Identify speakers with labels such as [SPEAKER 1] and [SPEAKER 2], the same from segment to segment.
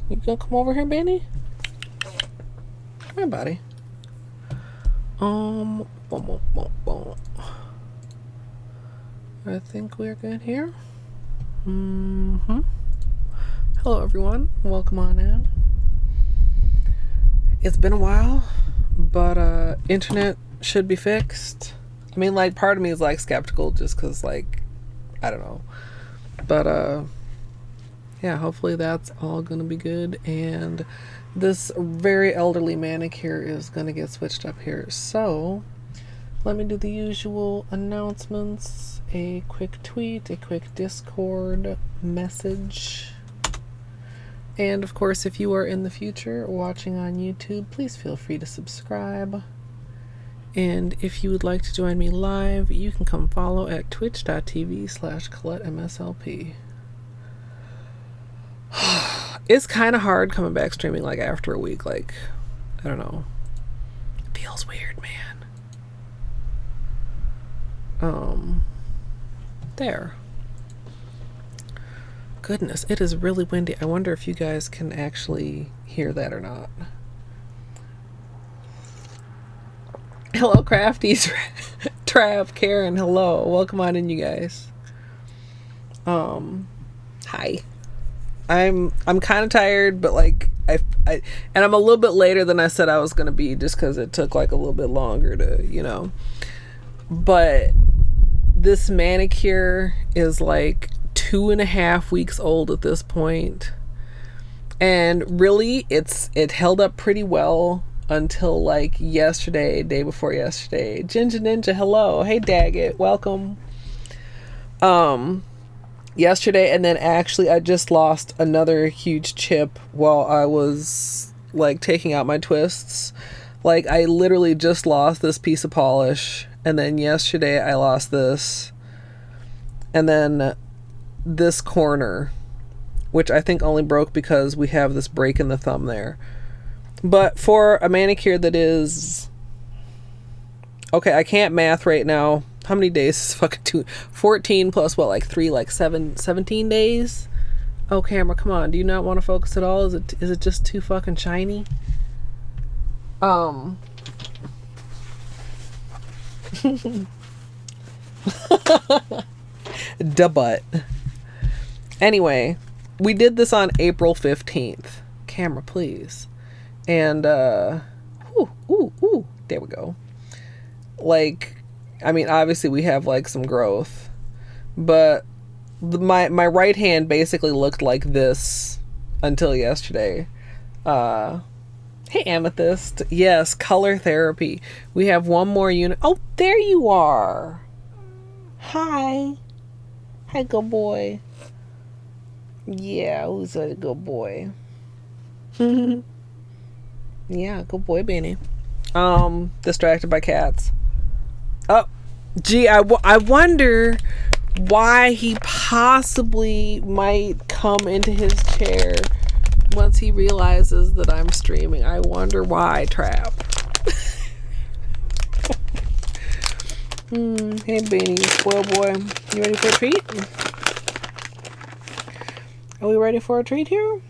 [SPEAKER 1] You gonna come over here, Benny? Come here, buddy. Boom, boom, boom, boom. I think we're good here. Hello, everyone. Welcome on in. It's been a while, but internet should be fixed. I mean, like, part of me is like skeptical just because, like, I don't know. But yeah, hopefully that's all gonna be good. And this very elderly manicure is gonna get switched up here. So let me do the usual announcements. A quick tweet, a quick Discord message. And of course, if you are in the future watching on YouTube, please feel free to subscribe. And if you would like to join me live, you can come follow at twitch.tv/Colette MSLP. It's kind of hard coming back streaming like after a week. Like, I don't know. It feels weird, man. There. Goodness, it is really windy. I wonder if you guys can actually hear that or not. Hello, Crafties, Trav, Karen, hello. Welcome on in, you guys. Hi. I'm kind of tired, but like and I'm a little bit later than I said I was gonna be, just because it took like a little bit longer to, you know. But this manicure is like 2.5 weeks old at this point, and really it held up pretty well until like yesterday, day before yesterday. Ginger Ninja, hello. Hey Daggett, welcome. Yesterday, and then actually I just lost another huge chip while I was like taking out my twists. Like, I literally just lost this piece of polish, and then yesterday I lost this, and then this corner, which I think only broke because we have this break in the thumb there. But for a manicure that is, okay, I can't math right now. How many days is fucking 14 plus what, like 3, like 17 days? Oh, camera, come on. Do you not want to focus at all? Is it just too fucking shiny? The butt. Anyway, we did this on April 15th. Camera, please. And, there we go. Like, I mean, obviously we have like some growth, but my right hand basically looked like this until yesterday. Hey Amethyst, yes, color therapy. We have one more unit. Oh, there you are. Hi, good boy. Yeah, who's a good boy? Yeah, good boy, Benny. Distracted by cats. Oh, gee, I wonder why he possibly might come into his chair once he realizes that I'm streaming. I wonder why, Trap. Hey, Beanie, spoil boy. You ready for a treat? Are we ready for a treat here?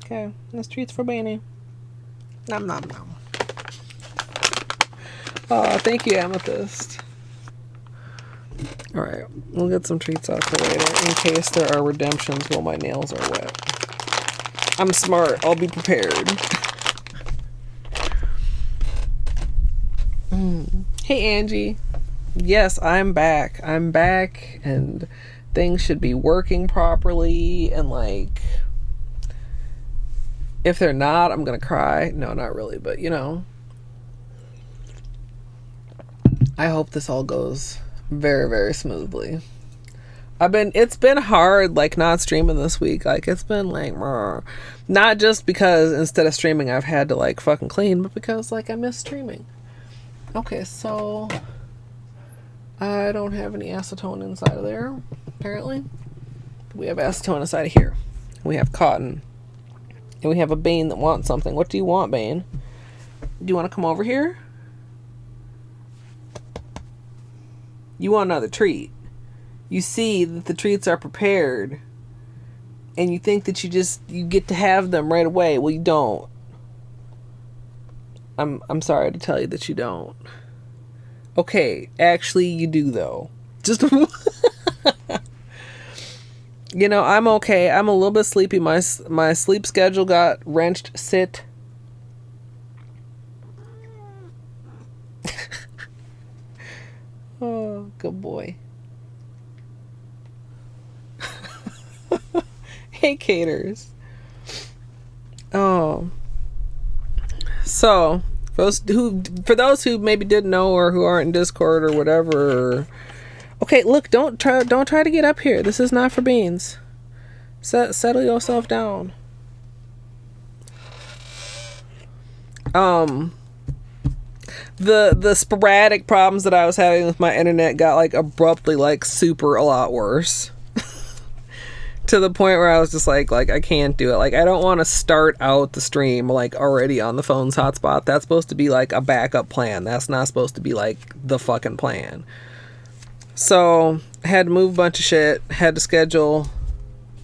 [SPEAKER 1] Okay, this treat's for Beanie. Nom nom nom. Oh, thank you, Amethyst. Alright, we'll get some treats out for later in case there are redemptions while my nails are wet. I'm smart. I'll be prepared. Hey, Angie. Yes, I'm back. I'm back, and things should be working properly, and like, if they're not, I'm gonna cry. No, not really, but you know. I hope this all goes very, very smoothly. It's been hard, like, not streaming this week. Like, it's been like, not just because instead of streaming I've had to like fucking clean, but because like I miss streaming. Okay, so I don't have any acetone inside of there, apparently. We have acetone inside of here. We have cotton. And we have a Bane that wants something. What do you want, Bane? Do you want to come over here? You want another treat. You see that the treats are prepared. and you think that you get to have them right away. Well, you don't. I'm sorry to tell you that you don't. Okay, actually you do though. Just you know, I'm okay. I'm a little bit sleepy. My sleep schedule got wrenched. Sit. Oh, good boy. Hey, Caters. Oh. So, for those who maybe didn't know or who aren't in Discord or whatever. Okay, look, don't try to get up here. This is not for beans. Settle yourself down. The sporadic problems that I was having with my internet got like abruptly like super a lot worse. To the point where I was just like I can't do it. Like, I don't want to start out the stream like already on the phone's hotspot. That's supposed to be like a backup plan. That's not supposed to be like the fucking plan. So I had to move a bunch of shit. Had to schedule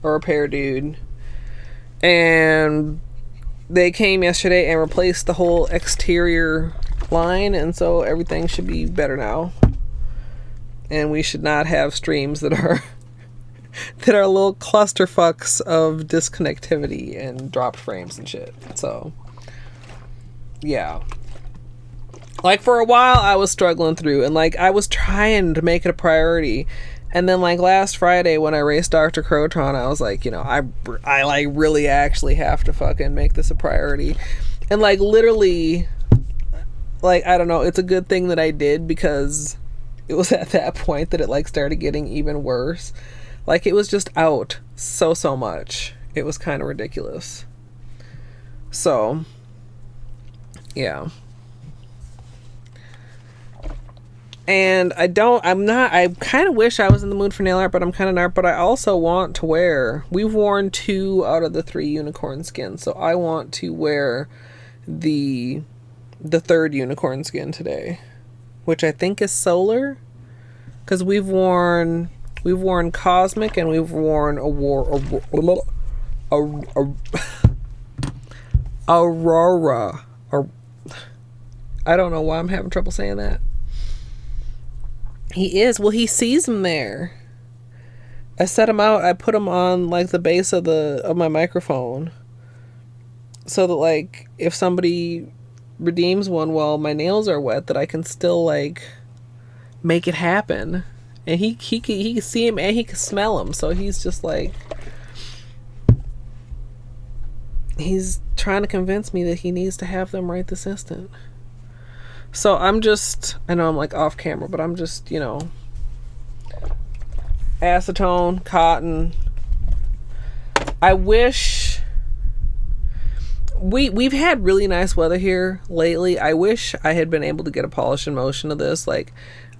[SPEAKER 1] a repair dude, and they came yesterday and replaced the whole exterior line, and so everything should be better now. And we should not have streams that are little clusterfucks of disconnectivity and dropped frames and shit. So, yeah. Like, for a while, I was struggling through, and, like, I was trying to make it a priority. And then, like, last Friday when I raced Dr. Crotron, I was like, you know, I like, really actually have to fucking make this a priority. And, like, literally, like, I don't know, it's a good thing that I did, because it was at that point that it, like, started getting even worse. Like, it was just out so much. It was kind of ridiculous. So, yeah. And I kind of wish I was in the mood for nail art, but I'm kind of not. But I also want to wear, we've worn 2 out of the 3 unicorn skins. So I want to wear the 3rd unicorn skin today, which I think is solar. Because we've worn Cosmic, and we've worn Aurora. I don't know why I'm having trouble saying that. He sees him there. I set him out. I put him on like the base of my microphone, so that like if somebody redeems one while my nails are wet, that I can still like make it happen. And he can see him and he can smell him. So he's just like, he's trying to convince me that he needs to have them right this instant. So I know I'm like off camera, but I'm just, you know, acetone, cotton. I wish we've had really nice weather here lately. I wish I had been able to get a polish in motion of this. Like,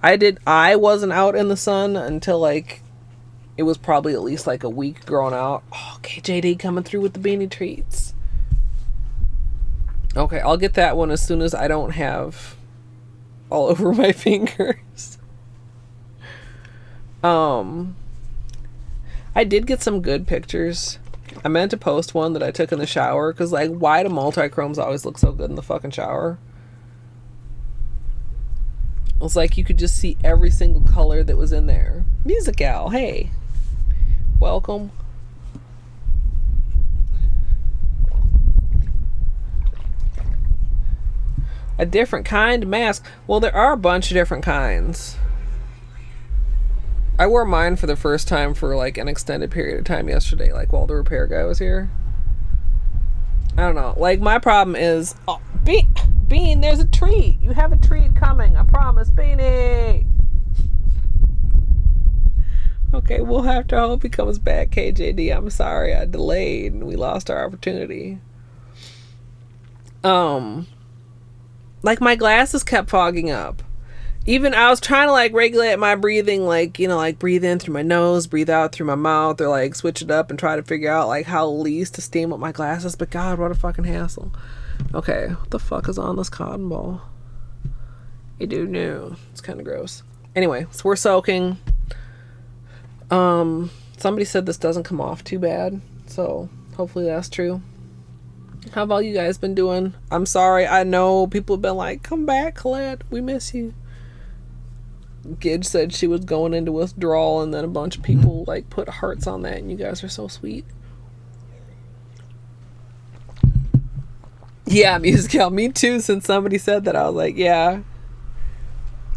[SPEAKER 1] I wasn't out in the sun until like it was probably at least like a week grown out. Oh, okay, JD coming through with the beanie treats. Okay, I'll get that one as soon as I don't have all over my fingers. I did get some good pictures. I meant to post one that I took in the shower, because like, why do multi-chromes always look so good in the fucking shower? It's like you could just see every single color that was in there. Musical, hey. Welcome. A different kind of mask. Well, there are a bunch of different kinds. I wore mine for the first time for like an extended period of time yesterday, like while the repair guy was here. I don't know. Like, my problem is, Bean, there's a treat. You have a treat coming. I promise, Beanie. Okay, we'll have to hope he comes back, KJD. I'm sorry I delayed and we lost our opportunity. Like, my glasses kept fogging up. Even I was trying to like regulate my breathing, like, you know, like breathe in through my nose, breathe out through my mouth, or like switch it up and try to figure out like how least to steam up my glasses. But God, what a fucking hassle. Okay, what the fuck is on this cotton ball? I don't know. It's kind of gross. Anyway, so we're soaking. Somebody said this doesn't come off too bad. So hopefully that's true. How about you guys been doing? I'm sorry, I know people have been like, come back, Colette, we miss you. Gidge said she was going into withdrawal, and then a bunch of people like put hearts on that, and you guys are so sweet. Yeah, Musical, me too. Since somebody said that, I was like, yeah,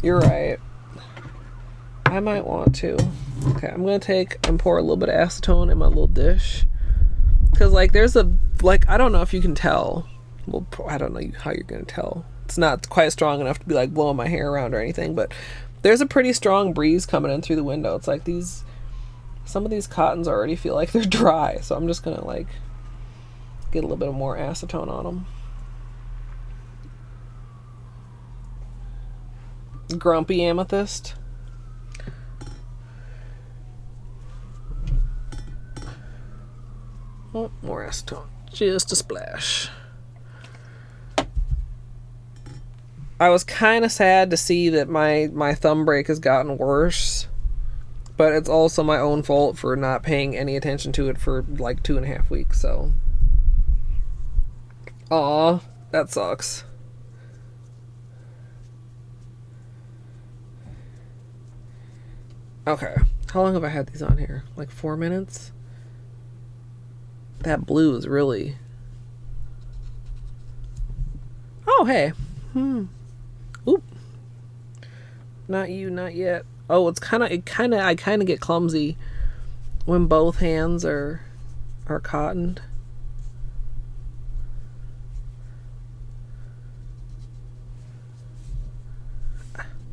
[SPEAKER 1] you're right. I might want to. Okay, I'm gonna take and pour a little bit of acetone in my little dish, because like there's a, like, I don't know if you can tell. Well, I don't know how you're gonna tell. It's not quite strong enough to be like blowing my hair around or anything, but there's a pretty strong breeze coming in through the window. It's like some of these cottons already feel like they're dry, so I'm just gonna like get a little bit of more acetone on them. Grumpy amethyst. Oh, more acetone, just a splash. I was kind of sad to see that my thumb break has gotten worse, but it's also my own fault for not paying any attention to it for like 2.5 weeks, so. Aw, that sucks. Okay, how long have I had these on here? Like 4 minutes? That blue is really... Oh, hey. Oop. Not you, not yet. Oh, I kind of get clumsy when both hands are cottoned.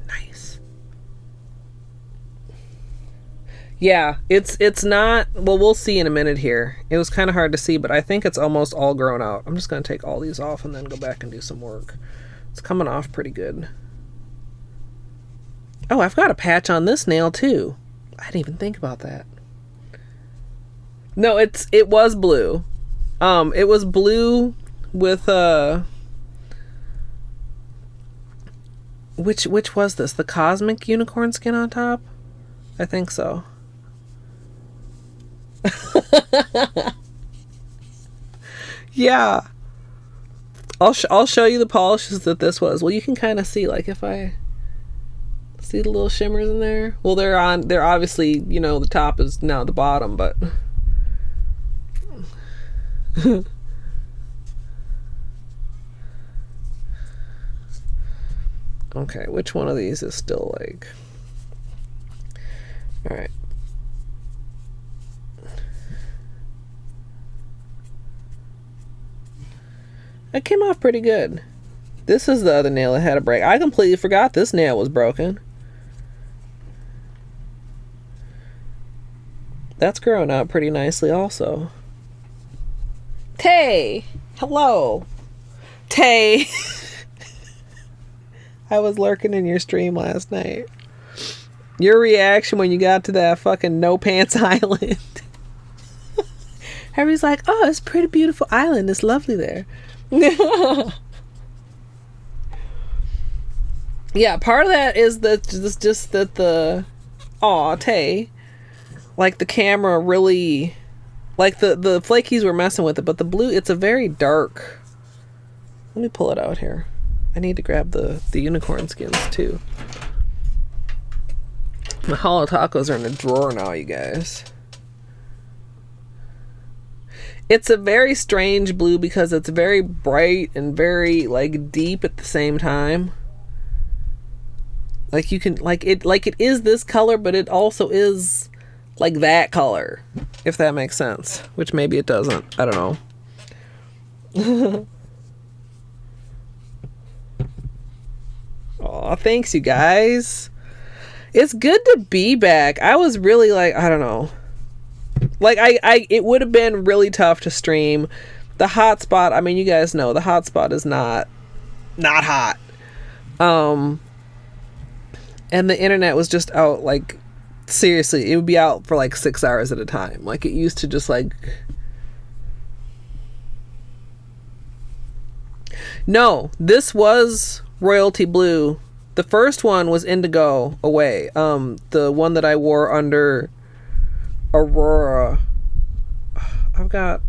[SPEAKER 1] Nice. Yeah, it's not, well, we'll see in a minute here. It was kind of hard to see, but I think it's almost all grown out. I'm just going to take all these off and then go back and do some work. It's coming off pretty good. Oh, I've got a patch on this nail too. I didn't even think about that. No, it was blue. It was blue with which was this? The cosmic unicorn skin on top? I think so. Yeah. I'll show you the polishes that this was. Well, you can kind of see, like, if I see the little shimmers in there. Well, they're obviously, you know, the top is now the bottom, but okay, which one of these is still like, all right. That came off pretty good. This is the other nail that had a break. I completely forgot this nail was broken. That's growing out pretty nicely also. Tay! Hello! Tay! I was lurking in your stream last night. Your reaction when you got to that fucking no pants island. Everybody's like, oh, it's a pretty beautiful island. It's lovely there. Yeah, part of that is that just that the Tay, like the camera really, like the flakies were messing with it, but the blue, it's a very dark. Let me pull it out here. I need to grab the unicorn skins too. My Holo tacos are in a drawer now, you guys. It's a very strange blue because it's very bright and very like deep at the same time. Like you can it is this color, but it also is like that color, if that makes sense. Which maybe it doesn't. I don't know. Aw, thanks you guys. It's good to be back. I was really like, I don't know. Like it would have been really tough to stream. The hotspot, I mean, you guys know the hotspot is not hot. And the internet was just out, like, seriously, it would be out for like 6 hours at a time. Like it used to just like, no, this was royalty blue. The first one was indigo away. The one that I wore under Aurora. I've got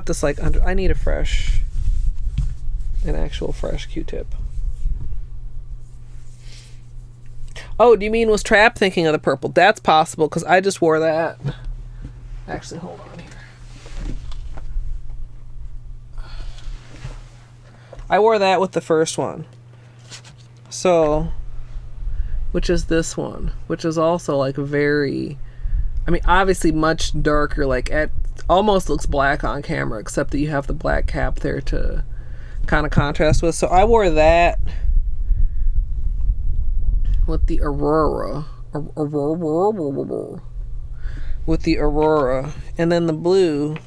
[SPEAKER 1] this like under. I need an actual fresh Q-tip. Oh, do you mean was Trap thinking of the purple? That's possible because I just wore that. Actually, hold on here. I wore that with the first one. So, which is this one, which is also like very, I mean, obviously much darker, like almost looks black on camera, except that you have the black cap there to kind of contrast with. So I wore that with the Aurora, and then the blue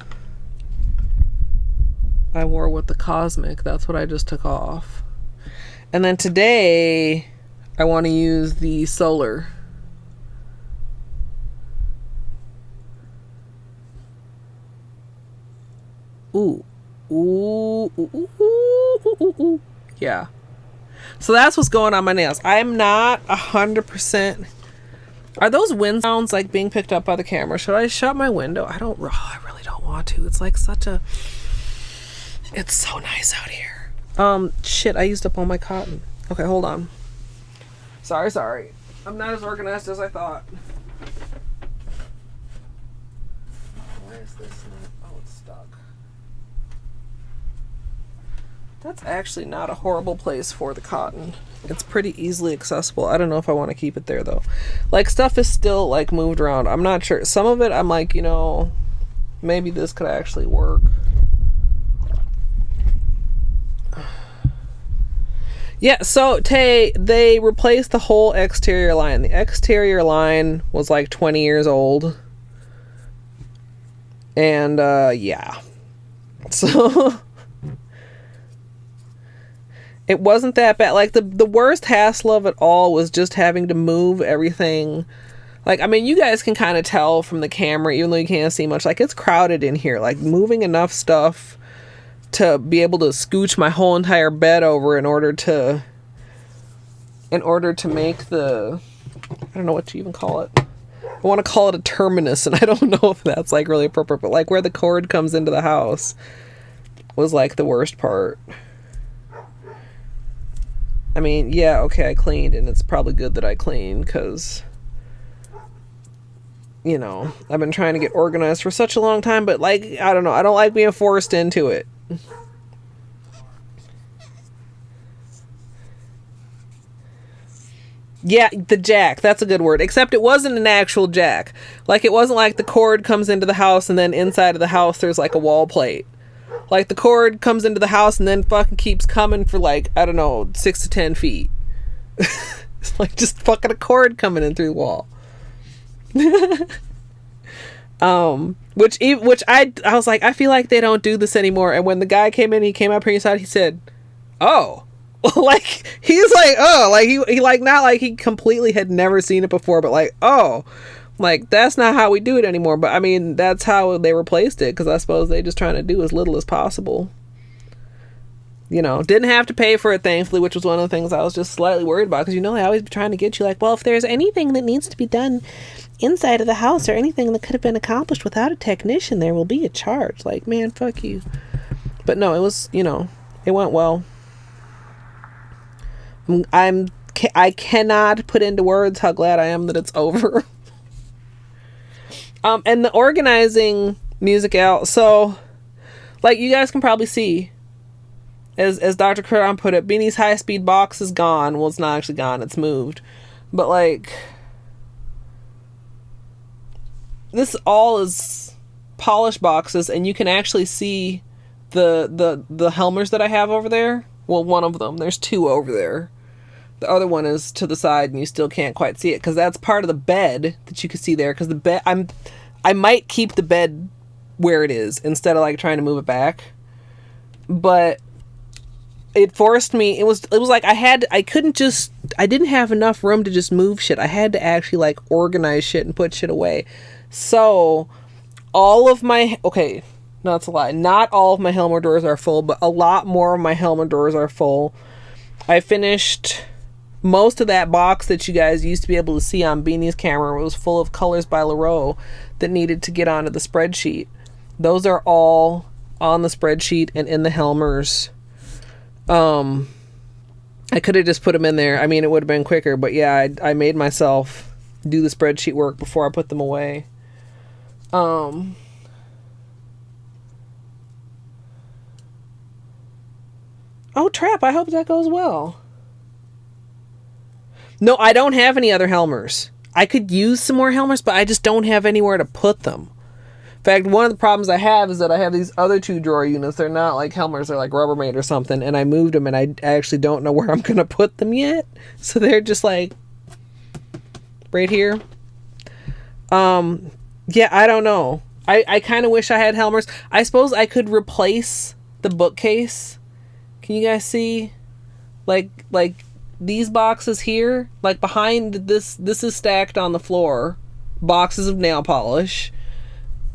[SPEAKER 1] I wore with the Cosmic. That's what I just took off. And then today I want to use the Solar. Ooh. Yeah. So that's what's going on my nails. I'm not 100%. Are those wind sounds like being picked up by the camera? Should I shut my window? I really don't want to. It's like it's so nice out here. Shit, I used up all my cotton. Okay, hold on. Sorry. I'm not as organized as I thought. Why is this not? Oh, it's stuck. That's actually not a horrible place for the cotton. It's pretty easily accessible. I don't know if I want to keep it there though. Like, stuff is still like moved around. I'm not sure. Some of it I'm like, maybe this could actually work. Yeah, so they replaced the whole exterior line. The exterior line was like 20 years old. And yeah. So it wasn't that bad. Like the worst hassle of it all was just having to move everything. Like, I mean, you guys can kind of tell from the camera, even though you can't see much, like it's crowded in here. Like moving enough stuff to be able to scooch my whole entire bed over in order to make the, I don't know what to even call it. I want to call it a terminus, and I don't know if that's like really appropriate, but like where the cord comes into the house was like the worst part. I mean, yeah, okay, I cleaned, and it's probably good that I cleaned because, I've been trying to get organized for such a long time, but like, I don't know, I don't like being forced into it. Yeah, the jack. That's a good word. Except it wasn't an actual jack. Like, it wasn't like the cord comes into the house and then inside of the house there's like a wall plate. Like, the cord comes into the house and then fucking keeps coming for like, I don't know, 6 to 10 feet. It's like just fucking a cord coming in through the wall. Which I was like, I feel like they don't do this anymore. And when the guy came in, he came up here and he said, oh. Like, he's like, oh, like he like, not like he completely had never seen it before, but like, oh, like that's not how we do it anymore. But I mean, that's how they replaced it, because I suppose they just trying to do as little as possible. Didn't have to pay for it, thankfully, which was one of the things I was just slightly worried about, because they always be trying to get you like, well, if there's anything that needs to be done inside of the house or anything that could have been accomplished without a technician, there will be a charge. Like, man, fuck you. But no, it was, it went well. I cannot put into words how glad I am that it's over. And the organizing music out. So, like, you guys can probably see, as Dr. Curran put it, Beanie's high-speed box is gone. Well, it's not actually gone. It's moved. But, like, this all is polished boxes, and you can actually see the Helmers that I have over there. Well, one of them. There's two over there. The other one is to the side, and you still can't quite see it, because that's part of the bed that you can see there. Because the bed, I might keep the bed where it is instead of like trying to move it back. But it forced me. It was like I didn't have enough room to just move shit. I had to actually like organize shit and put shit away. So all of my, okay, no, that's a lie. Not all of my Helmer drawers are full, but a lot more of my Helmer drawers are full. I finished most of that box that you guys used to be able to see on Beanie's camera. It was full of colors by Leroux that needed to get onto the spreadsheet. Those are all on the spreadsheet and in the Helmers. I could have just put them in there. I mean, it would have been quicker, but yeah, I made myself do the spreadsheet work before I put them away. Oh, Trap, I hope that goes well. No, I don't have any other Helmers. I could use some more Helmers, but I just don't have anywhere to put them. In fact, one of the problems I have is that I have these other 2 drawer units. They're not like Helmers, they're like Rubbermaid or something, and I moved them, and I actually don't know where I'm going to put them yet. So they're just like right here. Yeah, I don't know. I kind of wish I had Helmers. I suppose I could replace the bookcase. Can you guys see? Like these boxes here, like behind this is stacked on the floor, boxes of nail polish.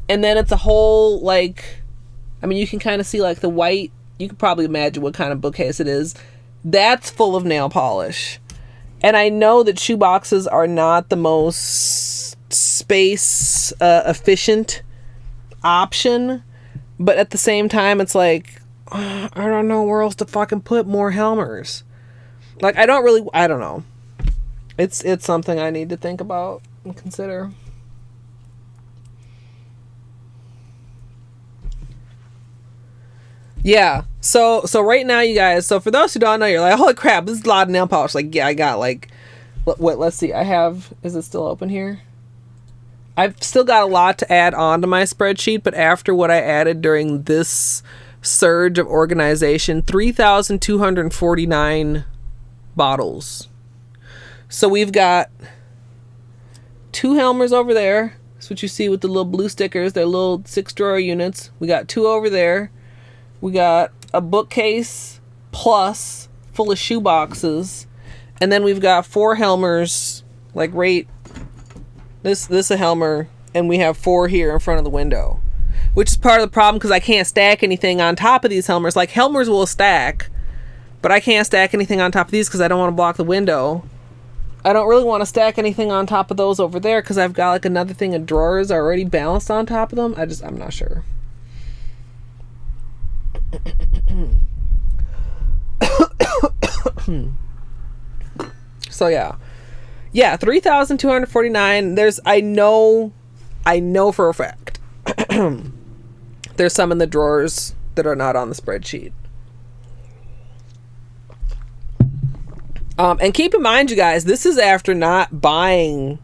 [SPEAKER 1] And then it's a whole, like, I mean, you can kind of see, like, the white, you could probably imagine what kind of bookcase it is. That's full of nail polish. And I know that shoe boxes are not the most space efficient option, but at the same time, it's like, I don't know where else to fucking put more Helmers. Like, I don't know. It's something I need to think about and consider. Yeah, so right now, you guys, so for those who don't know, you're like, holy crap, this is a lot of nail polish. Like, yeah, I got, like, what, let's see, is it still open here? I've still got a lot to add on to my spreadsheet, but after what I added during this surge of organization, 3,249 bottles. So we've got 2 Helmers over there. That's what you see with the little blue stickers. They're little 6-drawer units. We got 2 over there. We got a bookcase plus full of shoe boxes. And then we've got 4 Helmers, like right, this a Helmer, and we have 4 here in front of the window. Which is part of the problem because I can't stack anything on top of these Helmers. Like, Helmers will stack, but I can't stack anything on top of these because I don't want to block the window. I don't really want to stack anything on top of those over there because I've got like another thing of drawers already balanced on top of them. I'm not sure. So yeah, 3,249. I know for a fact there's some in the drawers that are not on the spreadsheet. And keep in mind, you guys, this is after not buying,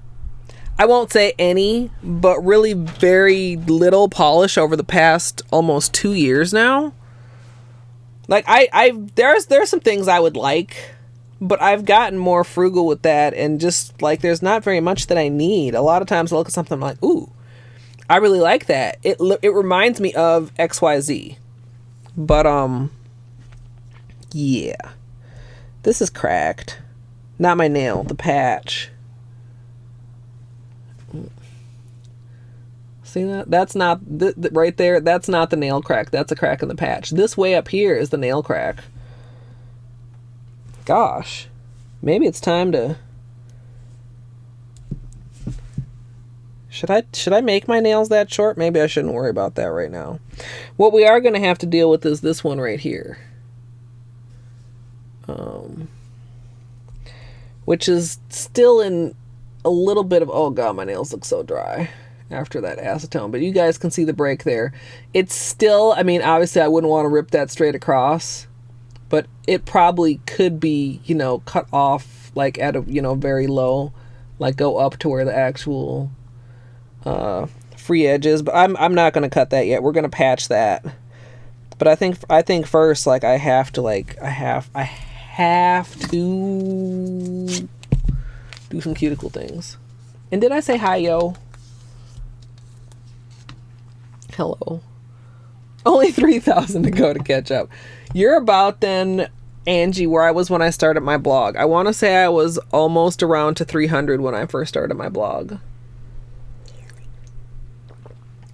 [SPEAKER 1] I won't say any, but really very little polish over the past almost 2 years now. Like, there's some things I would like, but I've gotten more frugal with that, and just, like, there's not very much that I need. A lot of times I look at something, I'm like, ooh, I really like that. It reminds me of XYZ. But, yeah. This is cracked. Not my nail, the patch. See that? That's not, right there, that's not the nail crack. That's a crack in the patch. This way up here is the nail crack. Gosh. Maybe it's time to... Should I make my nails that short? Maybe I shouldn't worry about that right now. What we are going to have to deal with is this one right here. Which is still in a little bit of, oh god, my nails look so dry after that acetone, but you guys can see the break there. It's still, I mean, obviously I wouldn't want to rip that straight across, but it probably could be, you know, cut off like at a, you know, very low, like go up to where the actual free edge is, but I'm not going to cut that yet. We're going to patch that. But I think first, like, I have to do some cuticle things. And did I say hi, yo? Hello. Only 3,000 to go to catch up. You're about then, Angie, where I was when I started my blog. I want to say I was almost around to 300 when I first started my blog.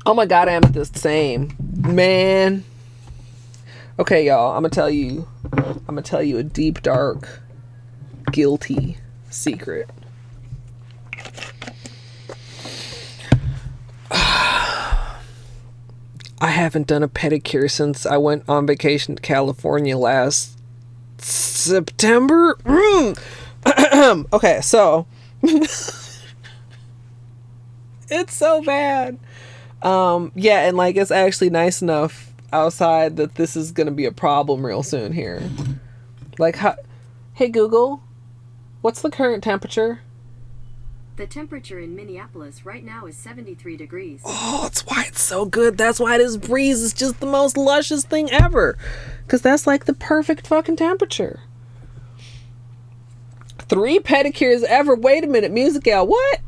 [SPEAKER 1] Oh my god, Amethyst, same. Man. Okay, y'all, I'm gonna tell you a deep, dark, guilty secret. haven't done a pedicure since I went on vacation to California last September. Okay, so it's so bad. Yeah, and like it's actually nice enough outside that this is gonna be a problem real soon here. Like, hey Google, what's the current temperature?
[SPEAKER 2] The temperature in Minneapolis right now is 73 degrees.
[SPEAKER 1] Oh, that's why it's so good. That's why this breeze is just the most luscious thing ever. Because that's like the perfect fucking temperature. 3 pedicures ever. Wait a minute, Musical. What?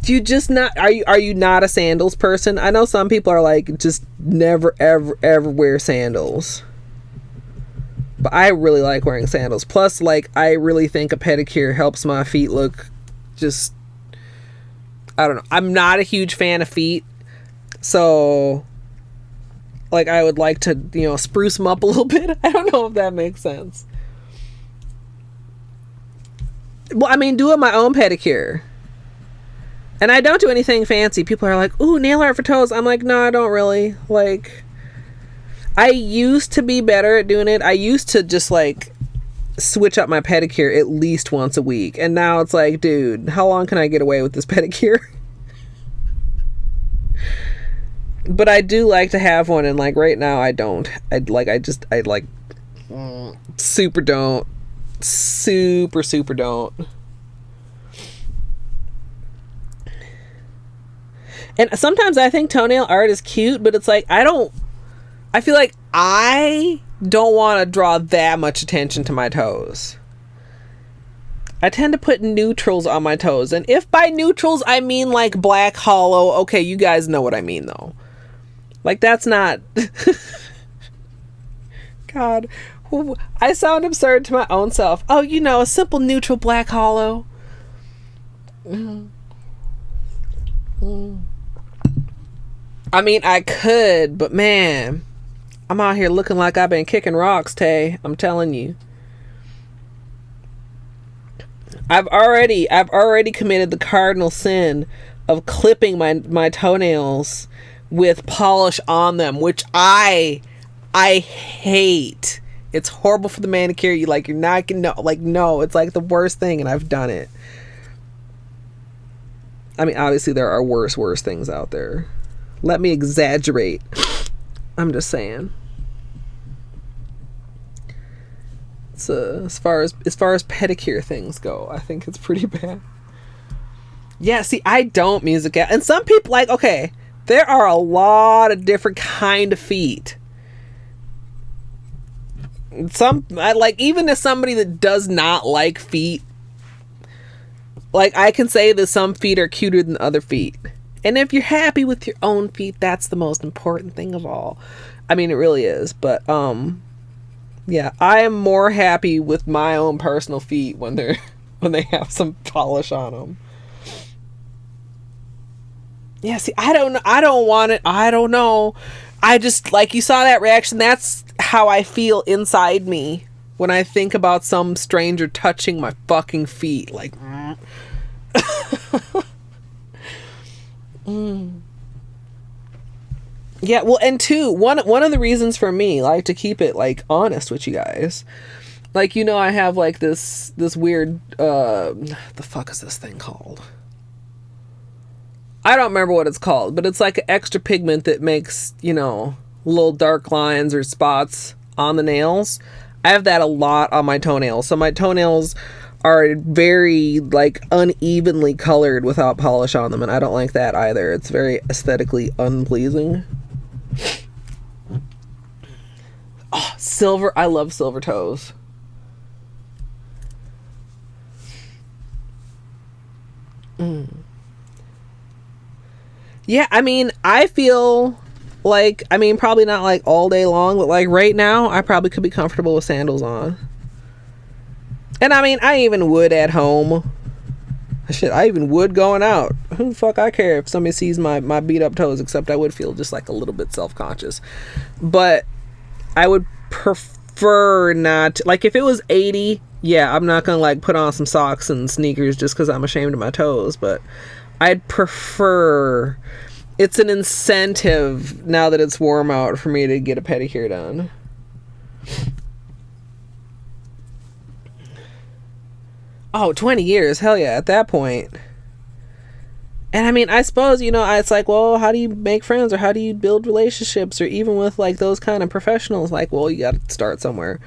[SPEAKER 1] Do you just not... Are you not a sandals person? I know some people are like, just never, ever, ever wear sandals. But I really like wearing sandals. Plus, like, I really think a pedicure helps my feet look just... I don't know. I'm not a huge fan of feet. So, like, I would like to, you know, spruce them up a little bit. I don't know if that makes sense. Well, I mean, doing my own pedicure. And I don't do anything fancy. People are like, ooh, nail art for toes. I'm like, no, I don't really. Like... I used to be better at doing it. I used to just like switch up my pedicure at least once a week. And now it's like, dude, how long can I get away with this pedicure? But I do like to have one. And like right now I don't. I super don't. Super don't. And sometimes I think toenail art is cute, but it's like, I feel like I don't want to draw that much attention to my toes. I tend to put neutrals on my toes. And if by neutrals I mean like black hollow, okay, you guys know what I mean though. Like that's not... God. I sound absurd to my own self. Oh, you know, a simple neutral black hollow. I mean, I could, but man... I'm out here looking like I've been kicking rocks, Tay. I'm telling you. I've already committed the cardinal sin of clipping my toenails with polish on them, which I hate. It's horrible for the manicure. You're not gonna know. Like, no, it's like the worst thing, and I've done it. I mean, obviously there are worse things out there. Let me exaggerate. I'm just saying. So as far as pedicure things go, I think it's pretty bad. Yeah, see, I don't music out. And some people like, okay, there are a lot of different kind of feet. I like, even as somebody that does not like feet, like I can say that some feet are cuter than other feet. And if you're happy with your own feet, that's the most important thing of all. I mean, it really is. But, yeah, I am more happy with my own personal feet when they have some polish on them. Yeah, see, I don't want it. I don't know. I just, like, you saw that reaction. That's how I feel inside me when I think about some stranger touching my fucking feet. Like, Yeah, well, and two, one of the reasons for me, like, to keep it, like, honest with you guys, like, you know, I have, like, this weird, the fuck is this thing called? I don't remember what it's called, but it's like an extra pigment that makes, you know, little dark lines or spots on the nails. I have that a lot on my toenails. So my toenails are very, like, unevenly colored without polish on them, and I don't like that either. It's very aesthetically unpleasing. Oh, silver. I love silver toes. Yeah, I mean, I feel like, I mean, probably not like all day long, but like right now, I probably could be comfortable with sandals on. And I mean, I even would at home. Shit, I even would going out. Who the fuck I care if somebody sees my beat up toes, except I would feel just like a little bit self-conscious. But I would prefer not to, like, if it was 80, yeah, I'm not gonna like put on some socks and sneakers just because I'm ashamed of my toes, but I'd prefer it's an incentive now that it's warm out for me to get a pedicure done. Oh, 20 years. Hell yeah, at that point. And I mean, I suppose, you know, it's like, well, how do you make friends or how do you build relationships, or even with like those kind of professionals? Like, well, you got to start somewhere.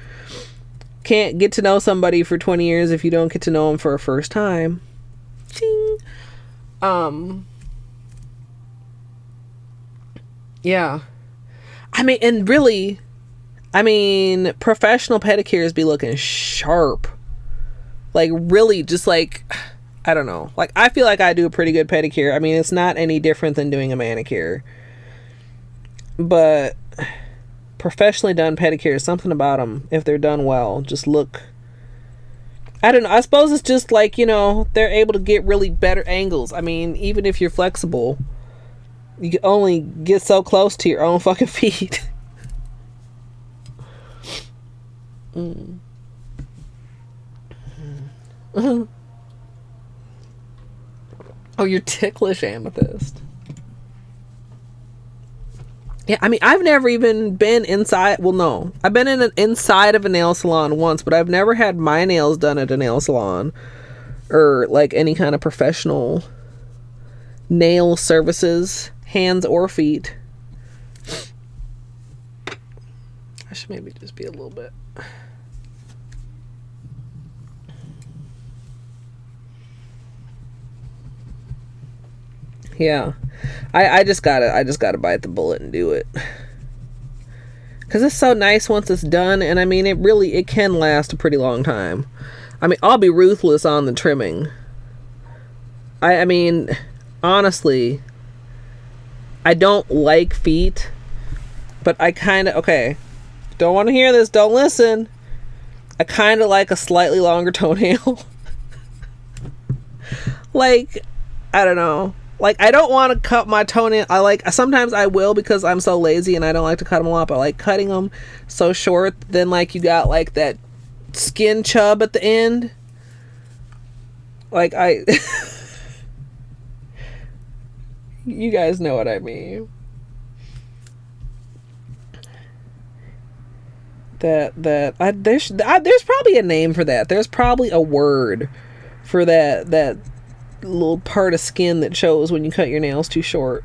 [SPEAKER 1] Can't get to know somebody for 20 years if you don't get to know them for a first time. Ching. Yeah. I mean, and really, I mean, professional pedicures be looking sharp. Like, really, just like, I don't know. Like, I feel like I do a pretty good pedicure. I mean, it's not any different than doing a manicure. But professionally done pedicures, something about them, if they're done well, just look... I don't know. I suppose it's just like, you know, they're able to get really better angles. I mean, even if you're flexible, you can only get so close to your own fucking feet. Oh, you're ticklish, Amethyst. Yeah, I mean, I've never even been inside. Well, no. I've been inside of a nail salon once, but I've never had my nails done at a nail salon or like any kind of professional nail services, hands or feet. I should maybe just be a little bit. Yeah, I just gotta bite the bullet and do it, because it's so nice once it's done. And I mean, it can last a pretty long time. I mean, I'll be ruthless on the trimming. I mean, honestly, I don't like feet, but I kind of, okay, don't want to hear this, don't listen, I kind of like a slightly longer toenail. Like, I don't know. Like, I don't want to cut my toenail. Sometimes I will, because I'm so lazy and I don't like to cut them a lot, but I like cutting them so short, then like you got like that skin chub at the end. Like, you guys know what I mean. There's probably a name for that. There's probably a word for that little part of skin that shows when you cut your nails too short.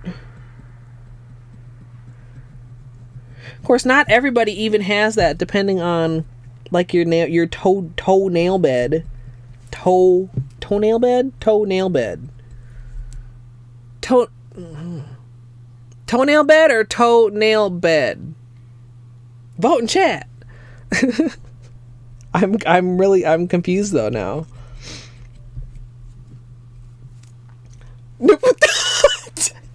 [SPEAKER 1] Of course, not everybody even has that, depending on like your toenail bed. Toenail bed? Toenail bed. Toenail bed or toenail bed? Vote in chat. I'm confused though now.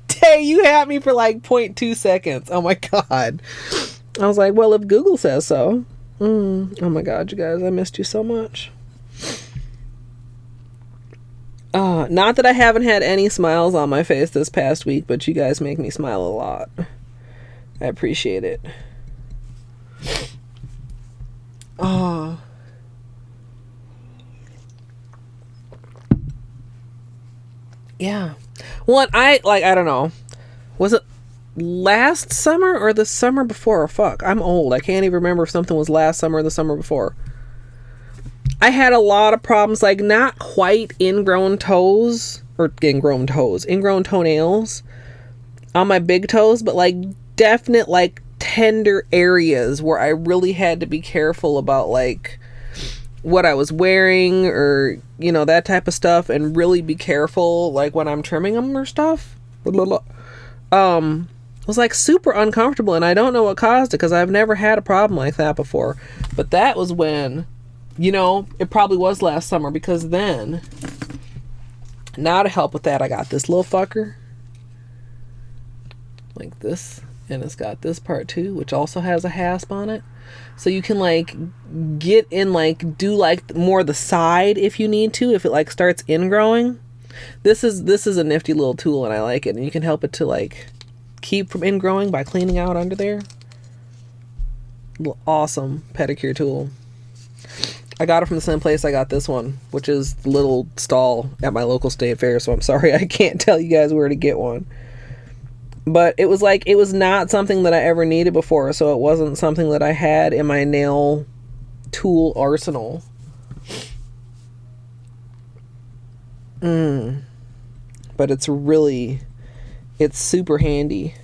[SPEAKER 1] Tay, you had me for like 0.2 seconds. Oh my god. I was like, well, if Google says so. Oh my god, you guys, I missed you so much. Not that I haven't had any smiles on my face this past week, but you guys make me smile a lot. I appreciate it. Yeah. Well, I don't know. Was it last summer or the summer before? Fuck, I'm old. I can't even remember if something was last summer or the summer before. I had a lot of problems, like not quite ingrown toenails on my big toes, but like definite like tender areas where I really had to be careful about like what I was wearing, or you know, that type of stuff, and really be careful like when I'm trimming them or stuff. It was like super uncomfortable, and I don't know what caused it, because I've never had a problem like that before. But that was when, you know, it probably was last summer, because then, now to help with that, I got this little fucker like this, and it's got this part too, which also has a hasp on it. So you can like get in, like do like more the side if you need to, if it like starts ingrowing. This is a nifty little tool, and I like it, and you can help it to like keep from ingrowing by cleaning out under there. Awesome pedicure tool. I got it from the same place I got this one, which is the little stall at my local state fair, so I'm sorry I can't tell you guys where to get one. But it was like, it was not something that I ever needed before, so it wasn't something that I had in my nail tool arsenal. But it's super handy.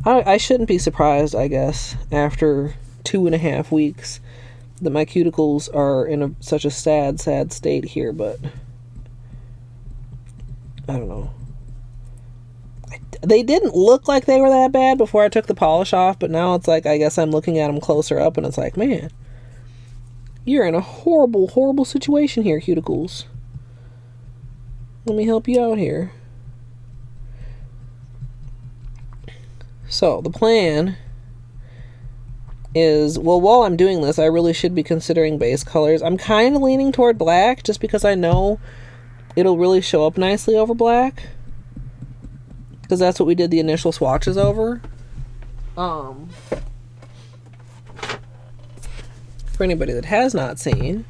[SPEAKER 1] I shouldn't be surprised, I guess, after 2.5 weeks that my cuticles are in such a sad state here, but I don't know. They didn't look like they were that bad before I took the polish off, but now it's like, I guess I'm looking at them closer up and it's like, man, you're in a horrible, horrible situation here, cuticles. Let me help you out here. So, the plan is, well, while I'm doing this, I really should be considering base colors. I'm kind of leaning toward black, just because I know it'll really show up nicely over black. Because that's what we did the initial swatches over. For anybody that has not seen,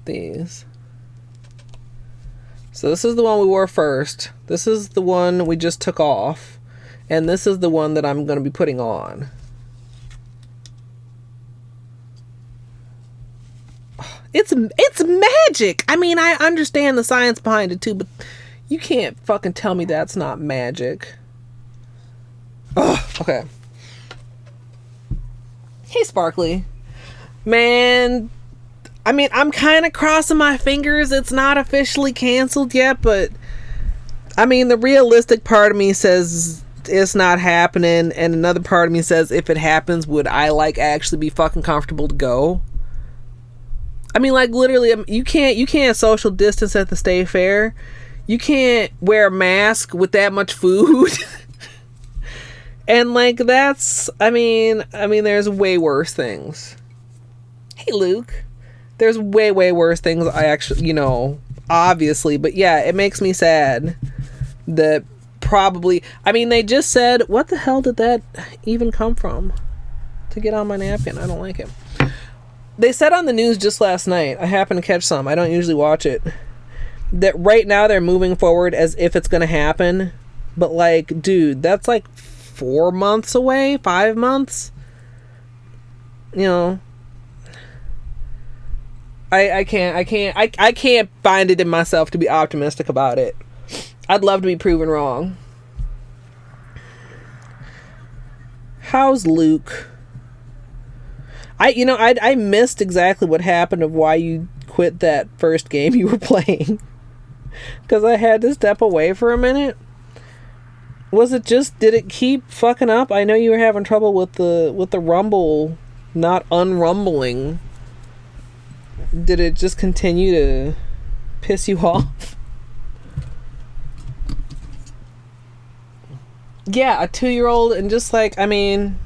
[SPEAKER 1] these. So this is the one we wore first. This is the one we just took off. And this is the one that I'm going to be putting on. It's magic. I mean, I understand the science behind it too, but you can't fucking tell me that's not magic. Ugh, okay. Hey, Sparkly. Man, I mean, I'm kind of crossing my fingers it's not officially canceled yet, but I mean, the realistic part of me says it's not happening, and another part of me says if it happens, would I like actually be fucking comfortable to go? I mean, like, literally, you can't social distance at the state fair. You can't wear a mask with that much food. And like, that's, I mean there's way worse things. Hey, Luke. There's way, way worse things I actually, obviously. But yeah, it makes me sad that probably, I mean, they just said, what the hell did that even come from? To get on my napkin. I don't like it. They said on the news just last night, I happened to catch some, I don't usually watch it, that right now they're moving forward as if it's going to happen. But like, dude, that's like 4 months away, 5 months. I can't find it in myself to be optimistic about it. I'd love to be proven wrong. How's Luke? I missed exactly what happened of why you quit that first game you were playing. Because I had to step away for a minute. Was it just, did it keep fucking up? I know you were having trouble with the rumble not unrumbling. Did it just continue to piss you off? Yeah, a 2-year-old, and just like, I mean,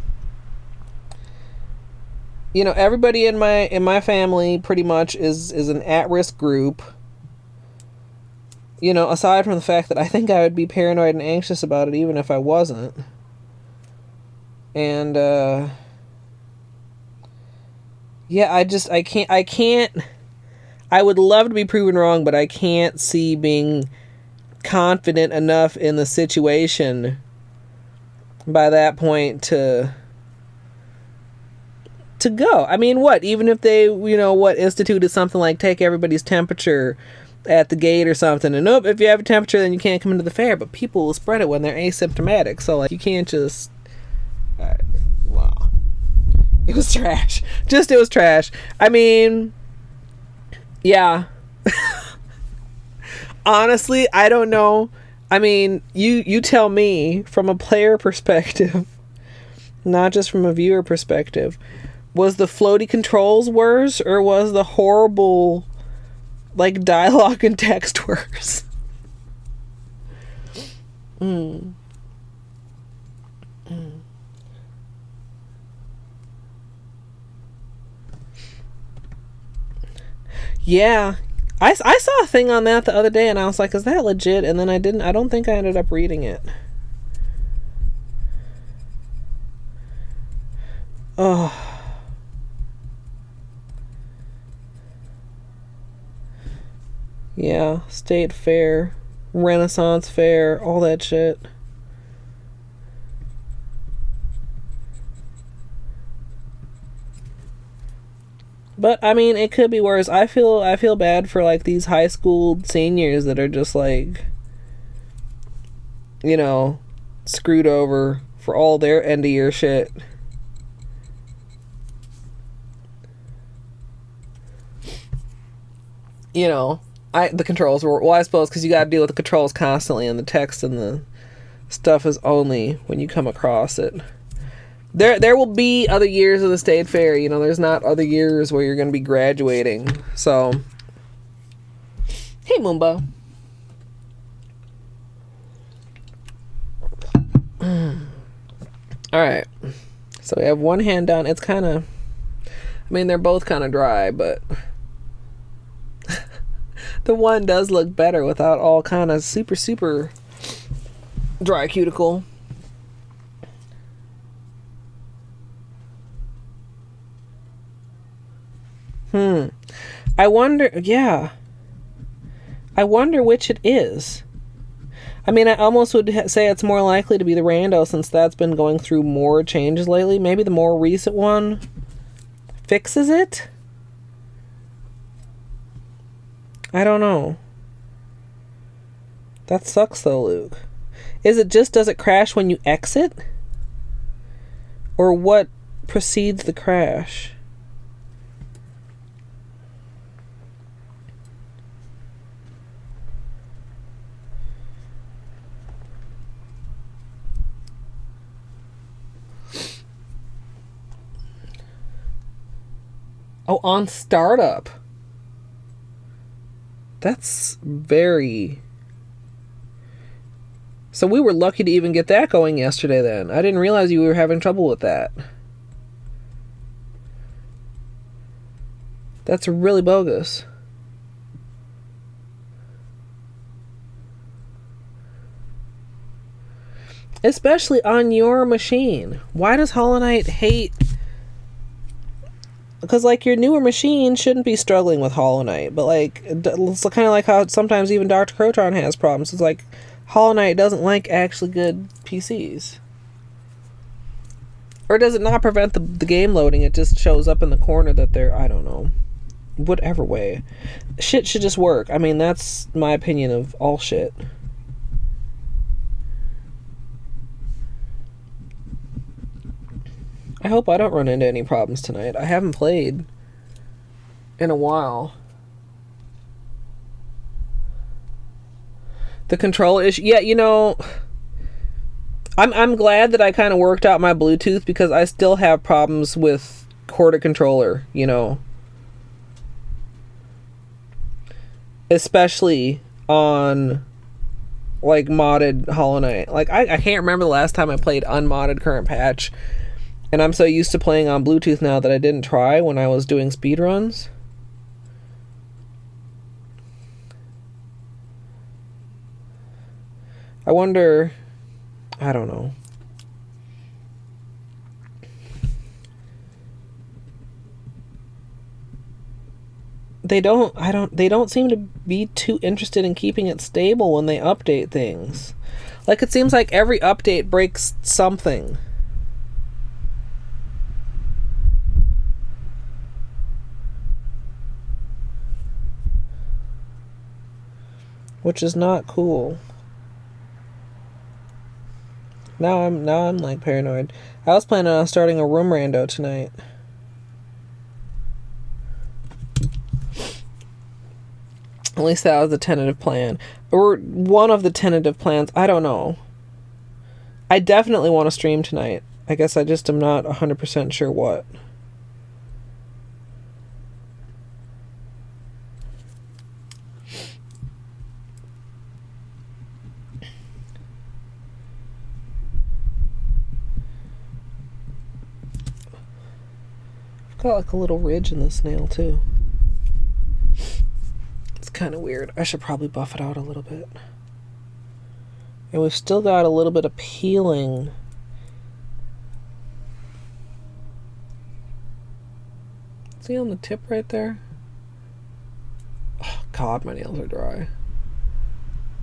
[SPEAKER 1] everybody in my family pretty much is an at-risk group. Aside from the fact that I think I would be paranoid and anxious about it even if I wasn't. And yeah, I can't, I would love to be proven wrong, but I can't see being confident enough in the situation by that point to go. I mean, what, even if they, instituted something like take everybody's temperature at the gate or something, and nope, if you have a temperature then you can't come into the fair, but people will spread it when they're asymptomatic, so like, you can't just, wow. It was trash. It was trash. I mean, yeah. Honestly, I don't know. I mean, you tell me from a player perspective, not just from a viewer perspective. Was the floaty controls worse, or was the horrible, like, dialogue and text worse? Yeah, I saw a thing on that the other day and I was like, is that legit? And then I don't think I ended up reading it. Oh. Yeah, State Fair, Renaissance Fair, all that shit. But I mean, it could be worse. I feel bad for like these high school seniors that are just like, you know, screwed over for all their end of year shit. You know, the controls were, well, I suppose because you got to deal with the controls constantly, and the text and the stuff is only when you come across it. There will be other years of the state fair. You know, there's not other years where you're going to be graduating. So, hey, Moomba. All right. So we have one hand down. It's kind of, I mean, they're both kind of dry, but the one does look better without all kind of super, super dry cuticle. I wonder, yeah. I wonder which it is. I mean, I almost would say it's more likely to be the rando since that's been going through more changes lately. Maybe the more recent one fixes it? I don't know. That sucks though, Luke. Is it just, does it crash when you exit? Or what precedes the crash? Oh, on startup. That's very... So we were lucky to even get that going yesterday then. I didn't realize you were having trouble with that. That's really bogus. Especially on your machine. Why does Hollow Knight hate... Because, like, your newer machine shouldn't be struggling with Hollow Knight. But, like, it's kind of like how sometimes even Dr. Crotron has problems. It's like, Hollow Knight doesn't like actually good PCs. Or does it not prevent the game loading? It just shows up in the corner that they're, I don't know. Whatever way. Shit should just work. I mean, that's my opinion of all shit. I hope I don't run into any problems tonight. I haven't played in a while. The control issue. Yeah, you know, I'm glad that I kind of worked out my Bluetooth because I still have problems with corded controller, you know. Especially on like modded Hollow Knight. Like I can't remember the last time I played unmodded current patch. And I'm so used to playing on Bluetooth now that I didn't try when I was doing speedruns. I wonder... I don't know. They don't seem to be too interested in keeping it stable when they update things. Like, it seems like every update breaks something. Which is not cool. Now I'm like paranoid. I was planning on starting a room rando tonight. At least that was the tentative plan. Or one of the tentative plans. I don't know. I definitely want to stream tonight. I guess I just am not 100% sure what. Got like a little ridge in this nail too. It's kind of weird. I should probably buff it out a little bit. And we've still got a little bit of peeling. See on the tip right there? Oh God, my nails are dry.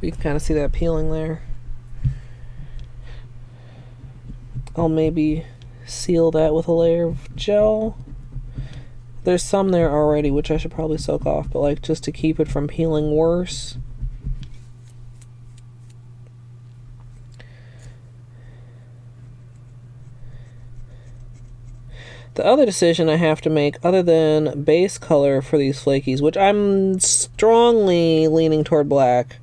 [SPEAKER 1] You can kind of see that peeling there. I'll maybe seal that with a layer of gel. There's some there already, which I should probably soak off, but like just to keep it from peeling worse. The other decision I have to make, other than base color for these flakies, which I'm strongly leaning toward black.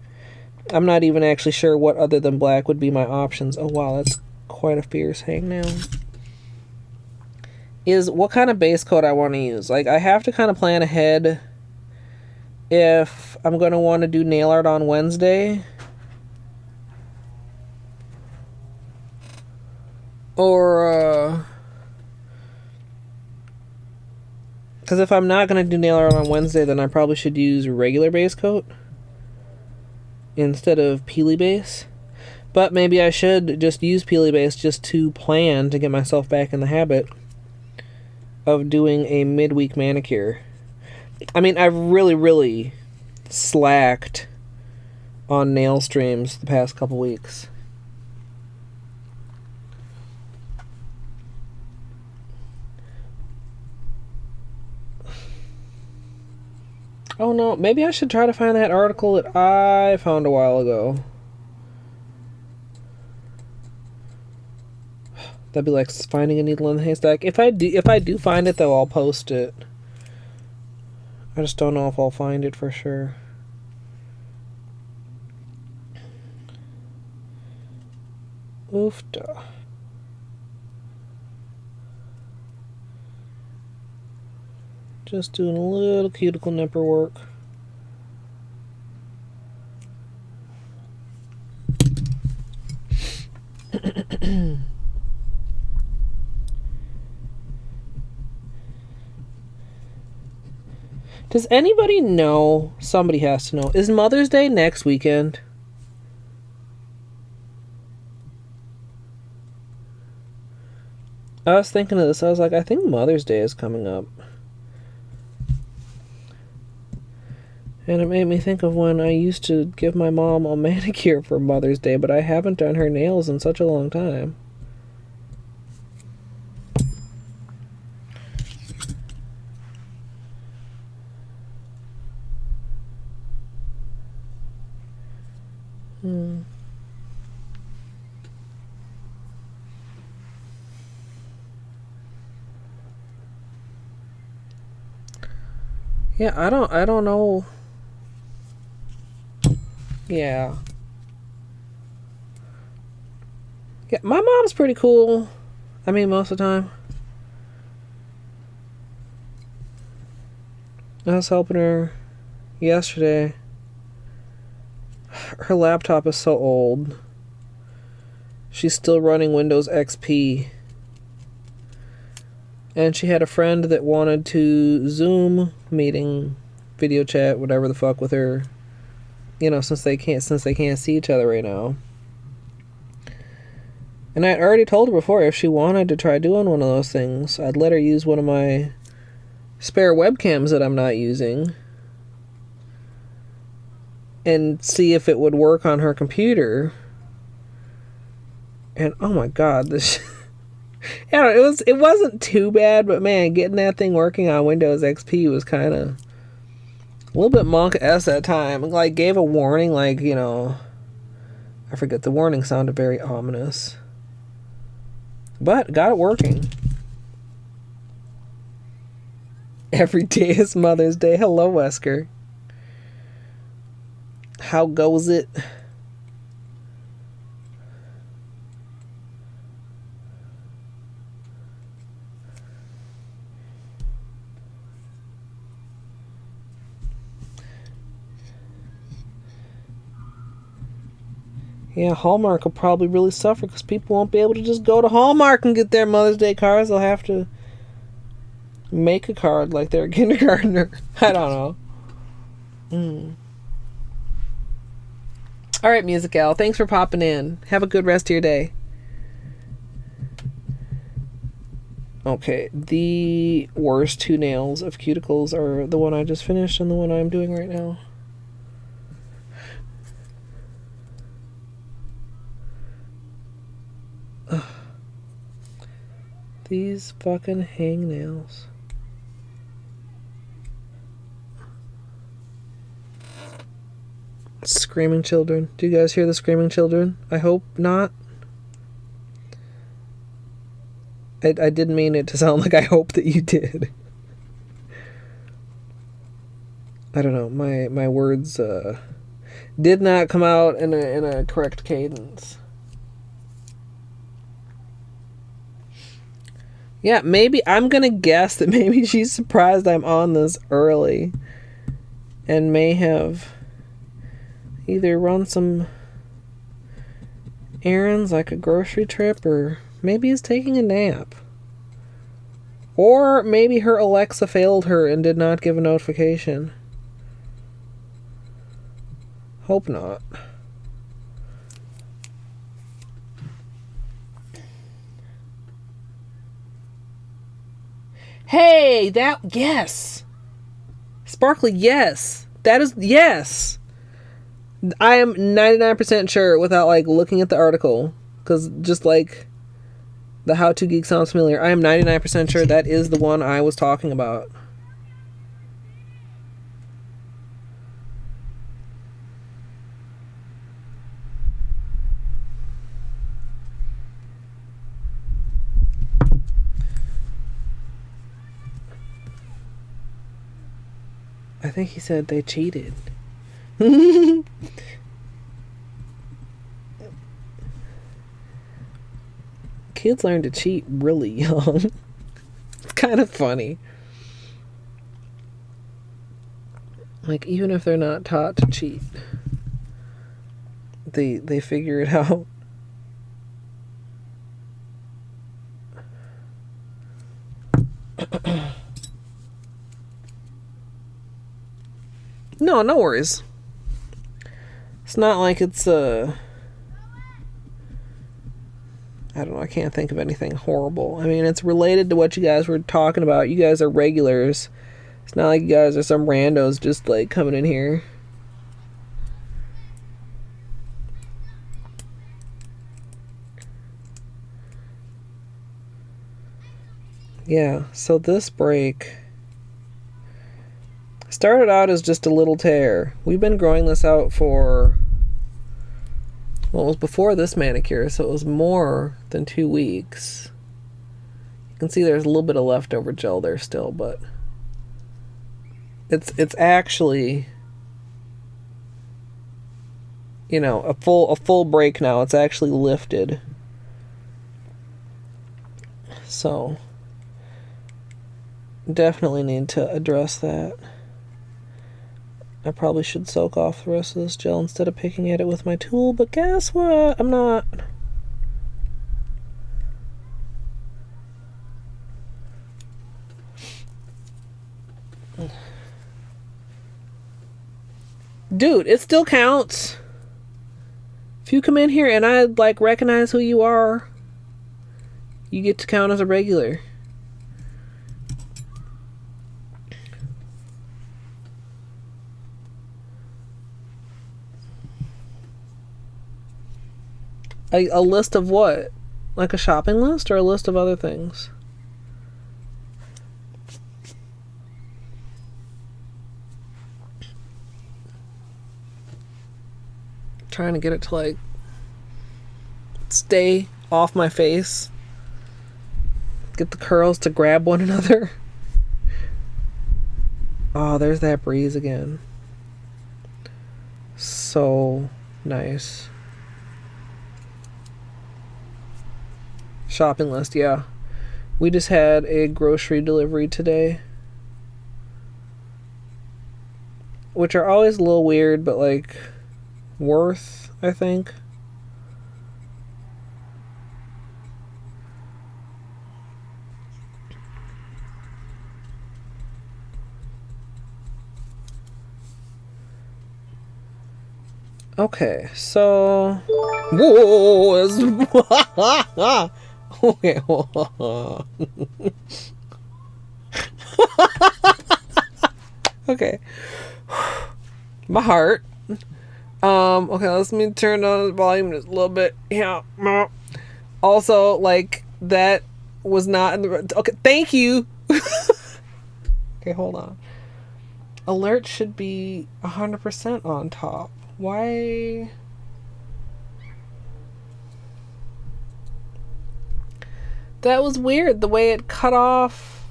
[SPEAKER 1] I'm not even actually sure what other than black would be my options. Oh wow, that's quite a fierce hangnail. Is what kind of base coat I want to use. Like, I have to kind of plan ahead if I'm going to want to do nail art on Wednesday. Or, because if I'm not going to do nail art on Wednesday, then I probably should use regular base coat instead of peely base. But maybe I should just use peely base just to plan to get myself back in the habit of doing a midweek manicure. I mean, I've really slacked on nail streams the past couple weeks. Oh no, maybe I should try to find that article that I found a while ago. That'd be like finding a needle in the haystack. If I do find it, though, I'll post it. I just don't know if I'll find it for sure. Oofda. Just doing a little cuticle nipper work. Does anybody know? Somebody has to know. Is Mother's Day next weekend? I was thinking of this. I was like, I think Mother's Day is coming up. And it made me think of when I used to give my mom a manicure for Mother's Day, but I haven't done her nails in such a long time. Yeah, I don't know. Yeah. Yeah, my mom's pretty cool. I mean, most of the time. I was helping her yesterday. Her laptop is so old. She's still running Windows XP. And she had a friend that wanted to Zoom meeting, video chat, whatever the fuck with her. You know, since they can't see each other right now. And I had already told her before if she wanted to try doing one of those things, I'd let her use one of my spare webcams that I'm not using and see if it would work on her computer. And oh my god, this I don't know, it wasn't too bad, but man, getting that thing working on Windows XP was kind of a little bit monk-esque at time. Like, gave a warning, like, you know, I forget, the warning sounded very ominous. But got it working. Every day is Mother's Day. Hello, Wesker. How goes it? Yeah, Hallmark will probably really suffer because people won't be able to just go to Hallmark and get their Mother's Day cards. They'll have to make a card like they're a kindergartner. I don't know. Alright, Music Al. Thanks for popping in. Have a good rest of your day. Okay, the worst two nails of cuticles are the one I just finished and the one I'm doing right now. These fucking hangnails. Screaming children. Do you guys hear the screaming children? I hope not. I didn't mean it to sound like I hope that you did. I don't know. My words did not come out in a correct cadence. Yeah, maybe I'm gonna guess that maybe she's surprised I'm on this early and may have either run some errands like a grocery trip, or maybe is taking a nap. Or maybe her Alexa failed her and did not give a notification. Hope not. Hey, yes. Sparkly, yes. That is, yes. I am 99% sure without, like, looking at the article. Because just, like, the How To Geek sounds familiar. I am 99% sure that is the one I was talking about. I think he said they cheated. Kids learn to cheat really young. It's kind of funny. Like, even if they're not taught to cheat, they figure it out. No worries. It's not like it's I don't know, I can't think of anything horrible. I mean, it's related to what you guys were talking about. You guys are regulars. It's not like you guys are some randos just, like, coming in here. Yeah, so this break started out as just a little tear. We've been growing this out for, well, it was before this manicure, so it was more than 2 weeks. You can see there's a little bit of leftover gel there still, but it's actually, you know, a full break now. It's actually lifted. So definitely need to address that. I probably should soak off the rest of this gel instead of picking at it with my tool, but guess what? I'm not. Dude, it still counts. If you come in here and I, like, recognize who you are, you get to count as a regular. A list of what? Like a shopping list or a list of other things? Trying to get it to, like, stay off my face. Get the curls to grab one another. Oh, there's that breeze again. So nice. Shopping list, yeah. We just had a grocery delivery today, which are always a little weird, but, like, worth, I think. Okay, so whoa, okay, okay. My heart. Okay, let me turn on the volume just a little bit. Yeah. Also, like, that was not in the... Okay, thank you. Okay, hold on. Alert should be 100% on top. Why? That was weird, the way it cut off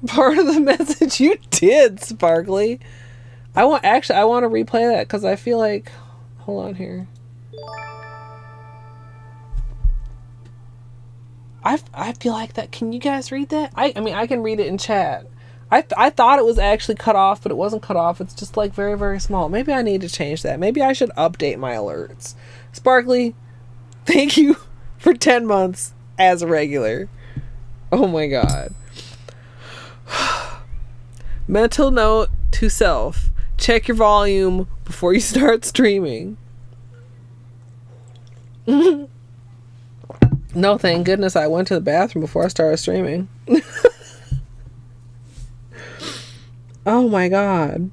[SPEAKER 1] part of the message. You did, Sparkly. I want to replay that because I feel like... Hold on here. I feel like that. Can you guys read that? I mean, I can read it in chat. I thought it was actually cut off, but it wasn't cut off. It's just like very, very small. Maybe I need to change that. Maybe I should update my alerts. Sparkly, thank you for 10 months as a regular. Oh my god. Mental note to self. Check your volume before you start streaming. No, thank goodness I went to the bathroom before I started streaming. Oh my god.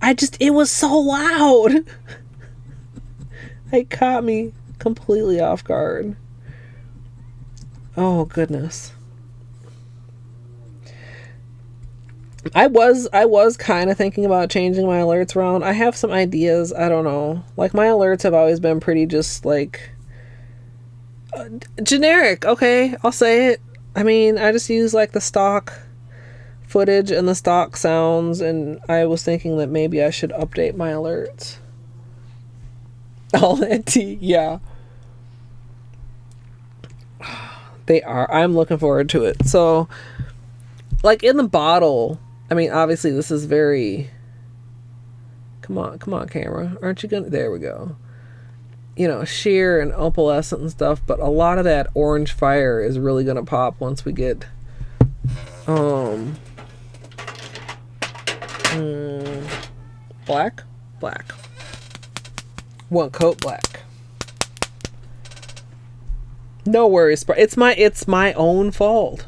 [SPEAKER 1] It was so loud. It caught me completely off guard. Oh goodness. I was kind of thinking about changing my alerts around. I have some ideas. I don't know. Like, my alerts have always been pretty just like generic. Okay, I'll say it. I mean, I just use like the stock footage and the stock sounds, and I was thinking that maybe I should update my alerts. All that tea, yeah. They are. I'm looking forward to it. So, like, in the bottle, I mean, obviously this is very... Come on, camera. Aren't you gonna... There we go. You know, sheer and opalescent and stuff, but a lot of that orange fire is really gonna pop once we get... Black. One coat black. No worries. It's my own fault.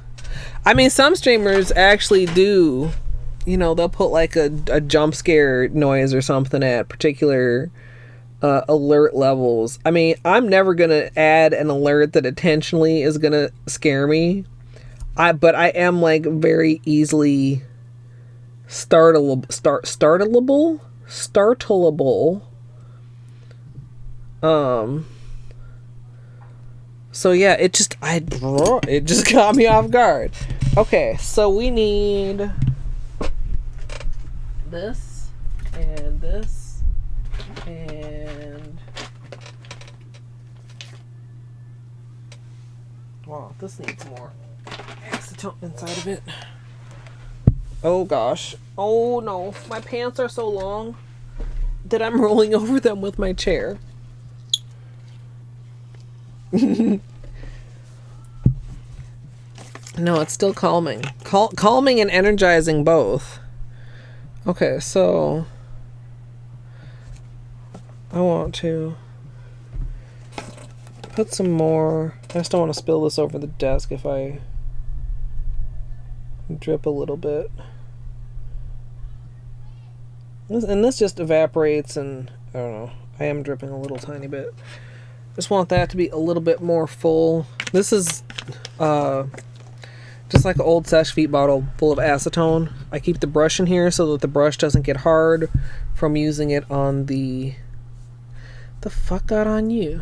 [SPEAKER 1] I mean, some streamers actually do, you know, they'll put like a jump scare noise or something at particular alert levels. I mean, I'm never gonna add an alert that intentionally is gonna scare me. But I am like very easily startleable. So yeah, it just got me off guard. Okay, so we need this and this and wow, this needs more acetone inside of it. Oh gosh. Oh no, my pants are so long that I'm rolling over them with my chair. No, it's still calming. Calming and energizing both. Okay, so I want to put some more. I just don't want to spill this over the desk if I drip a little bit. And this just evaporates, and I don't know. I am dripping a little tiny bit. Just want that to be a little bit more full. This is just like an old Sesh Feet bottle full of acetone. I keep the brush in here so that the brush doesn't get hard from using it on the fuck got on you?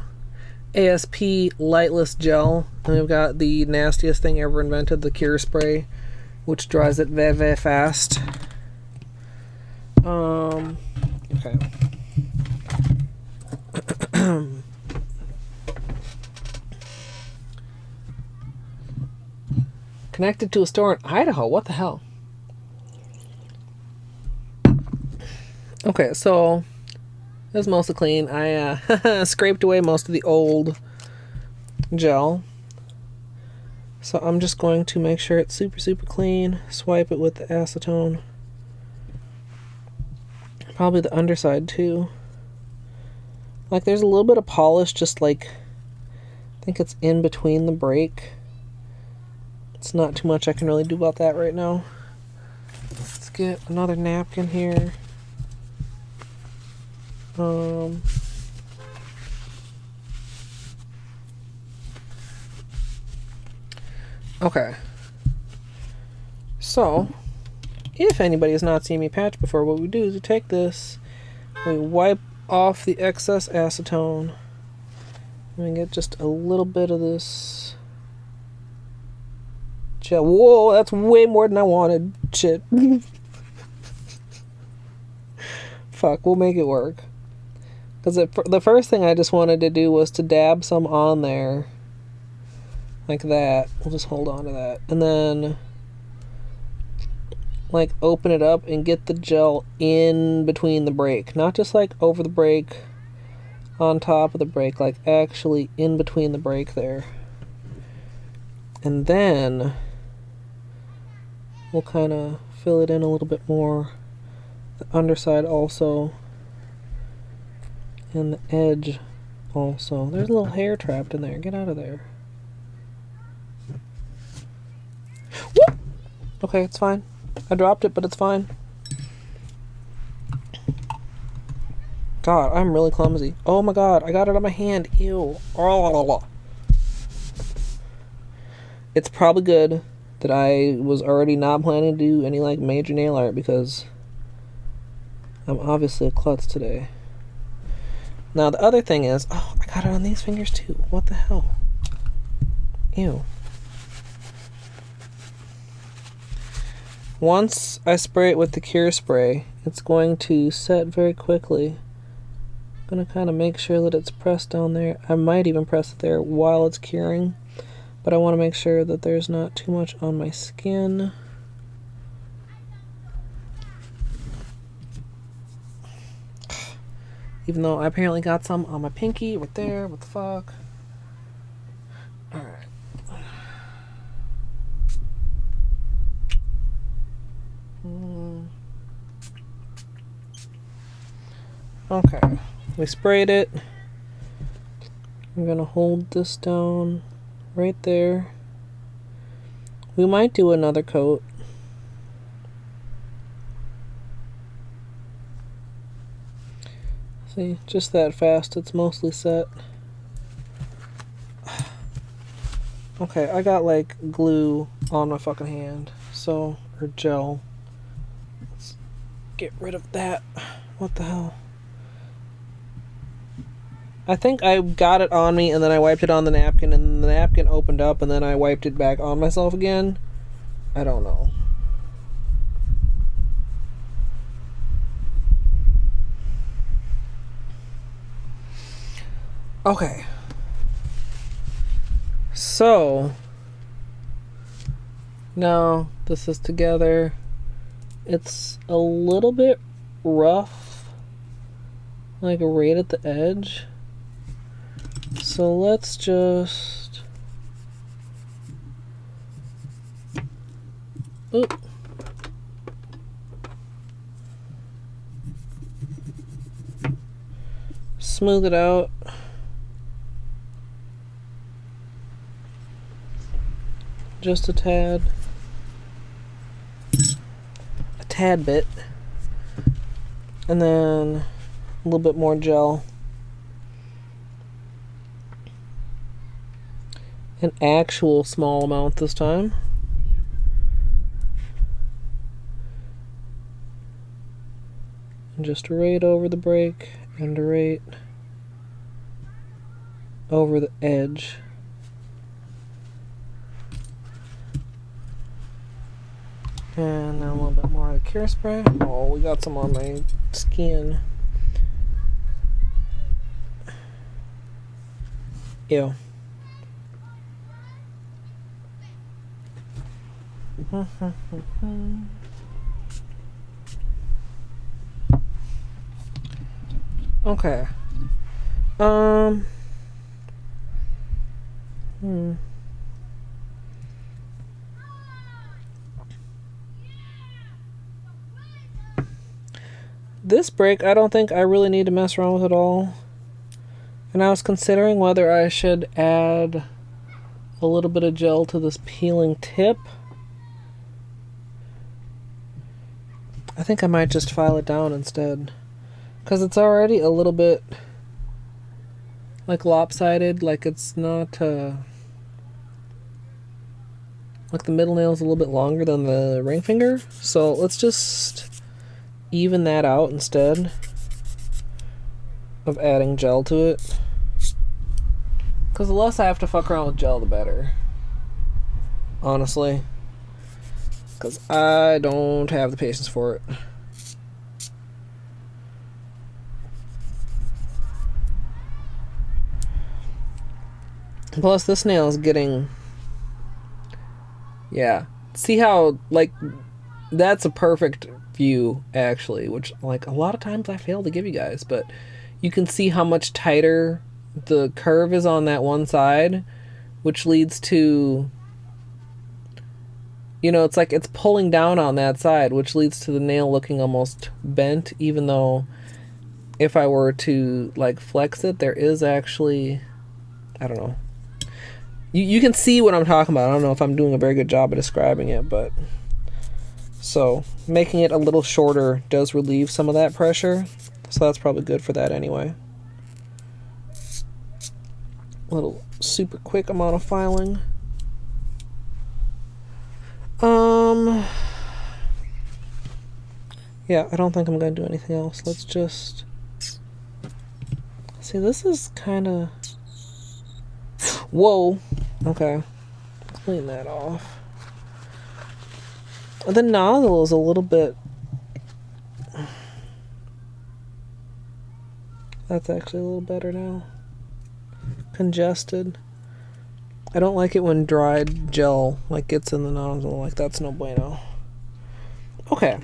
[SPEAKER 1] ASP lightless gel. And we've got the nastiest thing ever invented, the Cure spray, which dries it very, very fast. Okay. Connected to a store in Idaho. What the hell? Okay, so it was mostly clean. I scraped away most of the old gel. So I'm just going to make sure it's super, super clean. Swipe it with the acetone. Probably the underside too. Like, there's a little bit of polish, just like, I think it's in between the break. It's not too much I can really do about that right now. Let's get another napkin here. Okay. So, if anybody has not seen me patch before, what we do is we take this, we wipe off the excess acetone, and we get just a little bit of this gel. Whoa, that's way more than I wanted. Shit. Fuck, we'll make it work. Because the first thing I just wanted to do was to dab some on there. Like that. We'll just hold on to that. And then, like, open it up and get the gel in between the break. Not just, like, over the break, on top of the break. Like, actually in between the break there. And then, we'll kind of fill it in a little bit more. The underside also. And the edge also. There's a little hair trapped in there. Get out of there. Whoop! Okay, it's fine. I dropped it, but it's fine. God, I'm really clumsy. Oh my god, I got it on my hand. Ew. Oh. It's probably good that I was already not planning to do any like major nail art because I'm obviously a klutz today. Now the other thing is, oh, I got it on these fingers too. What the hell? Ew. Once I spray it with the cure spray, it's going to set very quickly. I'm going to kind of make sure that it's pressed down there. I might even press it there while it's curing, but I want to make sure that there's not too much on my skin. Even though I apparently got some on my pinky right there. What the fuck? Alright. Okay. We sprayed it. I'm going to hold this down right there. We might do another coat. See, just that fast. It's mostly set. Okay, I got like glue on my fucking hand. So, or gel. Let's get rid of that. What the hell? I think I got it on me and then I wiped it on the napkin and the napkin opened up and then I wiped it back on myself again. I don't know. Okay. So, now this is together. It's a little bit rough, like right at the edge. So let's just... Oop. Smooth it out. Just a tad. A tad bit. And then a little bit more gel. An actual small amount this time. And just right over the break and right over the edge. And now a little bit more of the cure spray. Oh, we got some on my skin. Ew. Okay. This break, I don't think I really need to mess around with it all. And I was considering whether I should add a little bit of gel to this peeling tip. I think I might just file it down instead. Because it's already a little bit like lopsided, like it's not Like the middle nail is a little bit longer than the ring finger. So let's just even that out instead of adding gel to it. Because the less I have to fuck around with gel, the better. Honestly. Because I don't have the patience for it. Plus, this nail is getting... Yeah. See how, like, that's a perfect view, actually. Which, like, a lot of times I fail to give you guys. But you can see how much tighter the curve is on that one side. Which leads to... You know, it's like it's pulling down on that side. Which leads to the nail looking almost bent. Even though if I were to, like, flex it, there is actually... I don't know. You can see what I'm talking about. I don't know if I'm doing a very good job of describing it, but... So, making it a little shorter does relieve some of that pressure. So that's probably good for that anyway. A little super quick amount of filing. Yeah, I don't think I'm going to do anything else. Let's just... See, this is kind of... Whoa. Okay. Clean that off. The nozzle is a little bit... That's actually a little better now. Congested. I don't like it when dried gel like gets in the nozzle. Like, that's no bueno. Okay.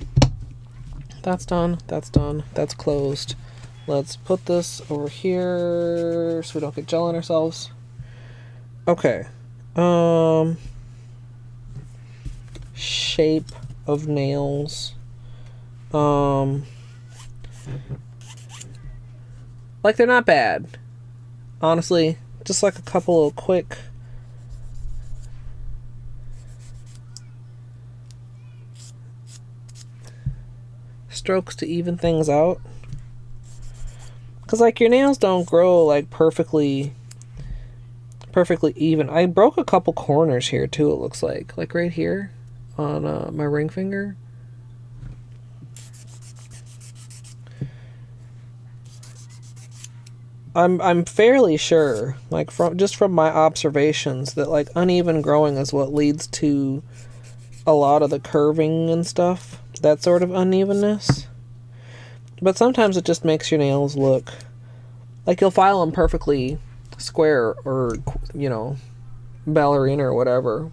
[SPEAKER 1] That's done. That's done. That's closed. Let's put this over here so we don't get gel on ourselves. Okay. Shape of nails. Like, they're not bad. Honestly, just like a couple of quick strokes to even things out. Because, like, your nails don't grow, like, perfectly even. I broke a couple corners here, too, it looks like. Like, right here on my ring finger. I'm fairly sure, like, from my observations, that, like, uneven growing is what leads to a lot of the curving and stuff. That sort of unevenness. But sometimes it just makes your nails look like you'll file them perfectly square or, you know, ballerina or whatever.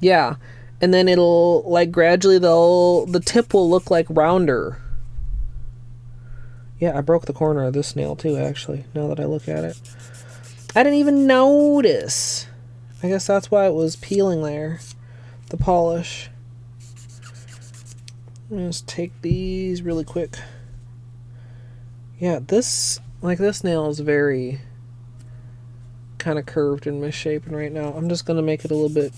[SPEAKER 1] Yeah. And then it'll, like, gradually the tip will look like rounder. Yeah, I broke the corner of this nail too, actually, now that I look at it. I didn't even notice. I guess that's why it was peeling there. The polish. Just take these really quick. Yeah, this nail is very kind of curved and misshapen right now. I'm just going to make it a little bit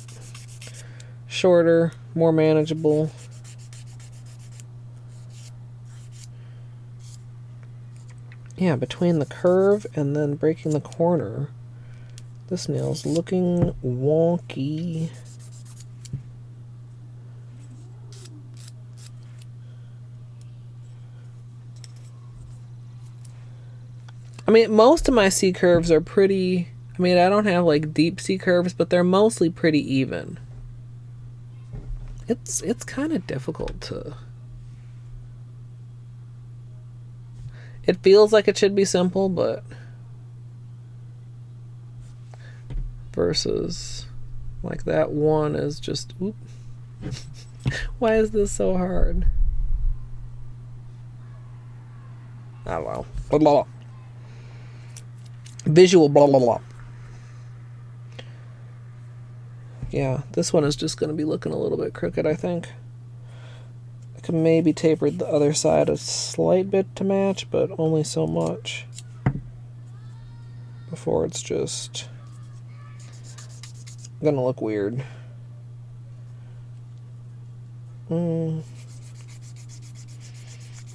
[SPEAKER 1] shorter, more manageable. Yeah, between the curve and then breaking the corner, this nail's looking wonky. I mean, most of my C curves are pretty... I mean, I don't have, like, deep C curves, but they're mostly pretty even. It's kind of difficult to... It feels like it should be simple, but... Versus... Like, that one is just... Oop. Why is this so hard? I don't know. Blah, blah, blah. Visual blah, blah, blah. Yeah, this one is just going to be looking a little bit crooked, I think. I could maybe taper the other side a slight bit to match, but only so much. Before it's just going to look weird. I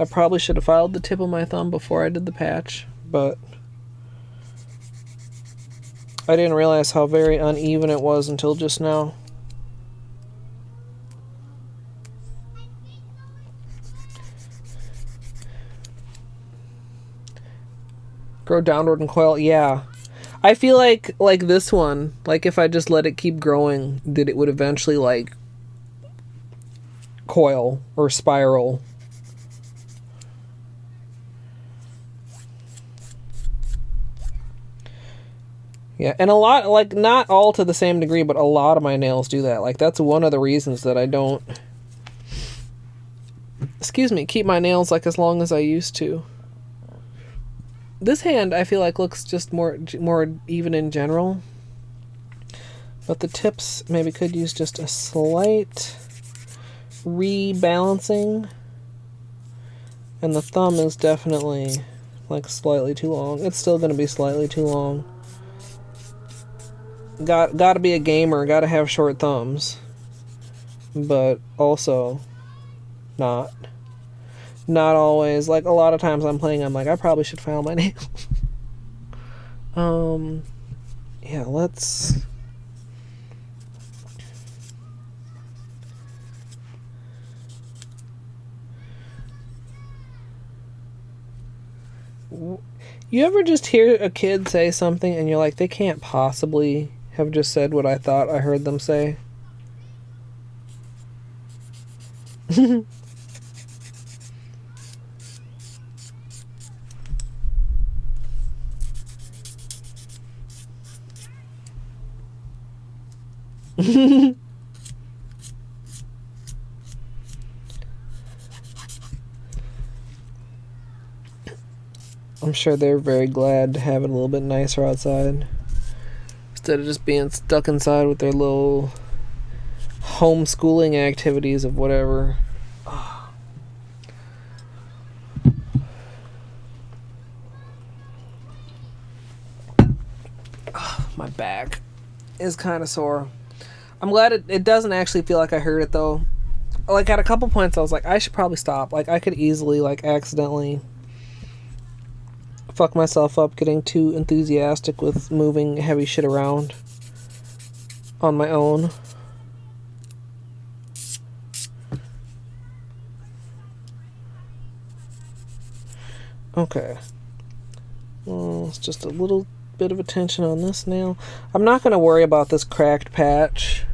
[SPEAKER 1] probably should have filed the tip of my thumb before I did the patch, but I didn't realize how very uneven it was until just now. Grow downward and coil. Yeah. I feel like this one, like if I just let it keep growing, that it would eventually like coil or spiral. Yeah, and a lot, like not all to the same degree, but a lot of my nails do that. Like that's one of the reasons that I don't, excuse me, keep my nails like as long as I used to. This hand I feel like looks just more even in general, but the tips maybe could use just a slight rebalancing, and the thumb is definitely like slightly too long. It's still going to be slightly too long. Got to be a gamer, got to have short thumbs, but also not always. Like a lot of times I'm playing, I'm like, I probably should file my nails. Yeah, let's. You ever just hear a kid say something and you're like, they can't possibly have just said what I thought I heard them say? I'm sure they're very glad to have it a little bit nicer outside, instead of just being stuck inside with their little homeschooling activities of whatever. Oh. Oh, my back is kind of sore. I'm glad it doesn't actually feel like I hurt it though. Like at a couple points I was like, I should probably stop. Like I could easily like accidentally fuck myself up getting too enthusiastic with moving heavy shit around on my own. Okay. Well, it's just a little bit of attention on this nail. I'm not going to worry about this cracked patch.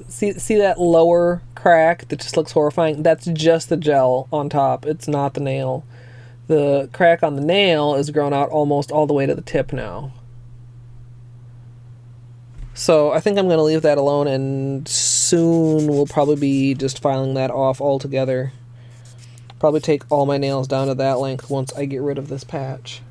[SPEAKER 1] See that lower crack that just looks horrifying? That's just the gel on top. It's not the nail. The crack on the nail is grown out almost all the way to the tip now. So I think I'm going to leave that alone, and soon we'll probably be just filing that off altogether. Probably take all my nails down to that length once I get rid of this patch.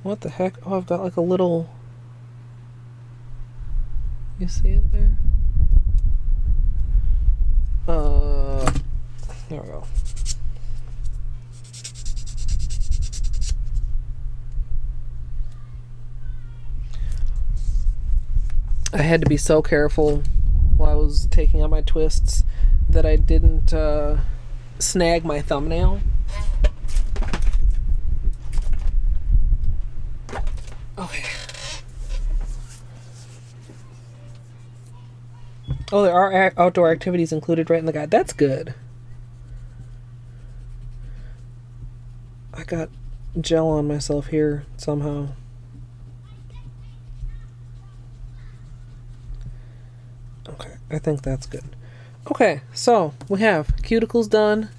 [SPEAKER 1] What the heck? Oh, I've got like a little... You see it there? There we go. I had to be so careful while I was taking out my twists that I didn't snag my thumbnail. Okay. Oh, there are outdoor activities included right in the guide. That's good. I got gel on myself here somehow. Okay, I think that's good. Okay, so we have cuticles done.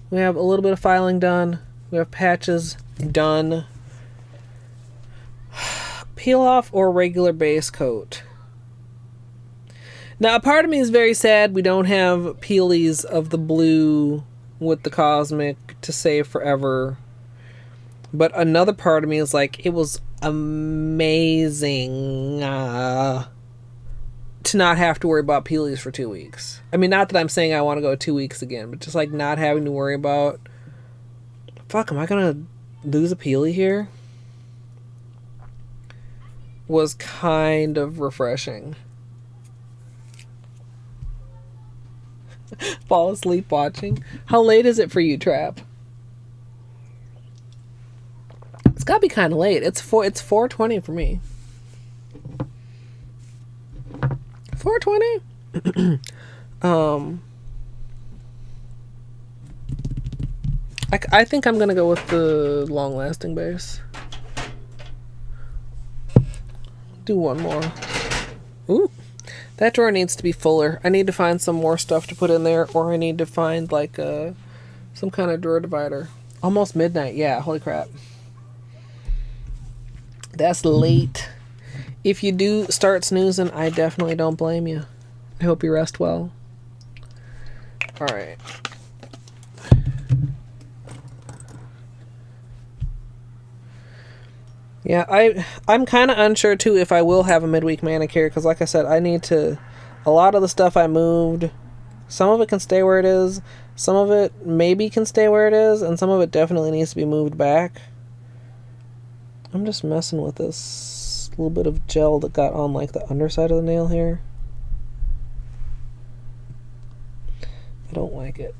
[SPEAKER 1] We have a little bit of filing done. We have patches done. Peel off or regular base coat. Now, a part of me is very sad we don't have peelies of the blue with the cosmic to save forever. But another part of me is like, it was amazing to not have to worry about peelies for 2 weeks. I mean, not that I'm saying I want to go 2 weeks again, but just like not having to worry about, fuck, am I going to lose a peely here? Was kind of refreshing. Fall asleep watching. How late is it for you, Trap? It's gotta be kind of late. It's 4:20 for me. 4:20. I think I'm gonna go with the long-lasting base. Do one more. Ooh, that drawer needs to be fuller. I need to find some more stuff to put in there, or I need to find like some kind of drawer divider. Almost midnight. Yeah, holy crap. That's late. If you do start snoozing, I definitely don't blame you. I hope you rest well. All right. Yeah, I'm kind of unsure too if I will have a midweek manicure, because like I said, I need to, a lot of the stuff I moved, some of it can stay where it is, some of it maybe can stay where it is, and some of it definitely needs to be moved back. I'm just messing with this little bit of gel that got on like the underside of the nail here. I don't like it.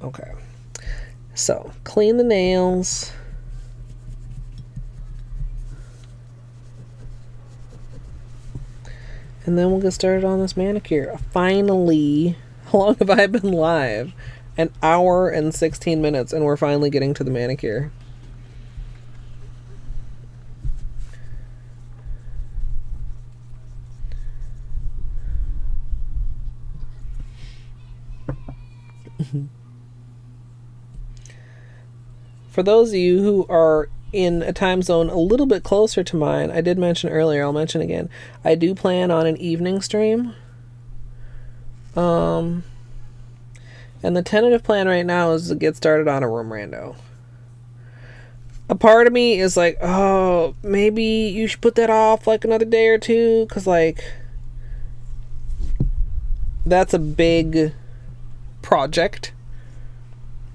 [SPEAKER 1] Okay. So, clean the nails. And then we'll get started on this manicure. Finally, how long have I been live? An hour and 16 minutes, and we're finally getting to the manicure. For those of you who are in a time zone a little bit closer to mine, I did mention earlier, I'll mention again, I do plan on an evening stream. And the tentative plan right now is to get started on a room rando. A part of me is like, oh, maybe you should put that off like another day or two, because like that's a big project.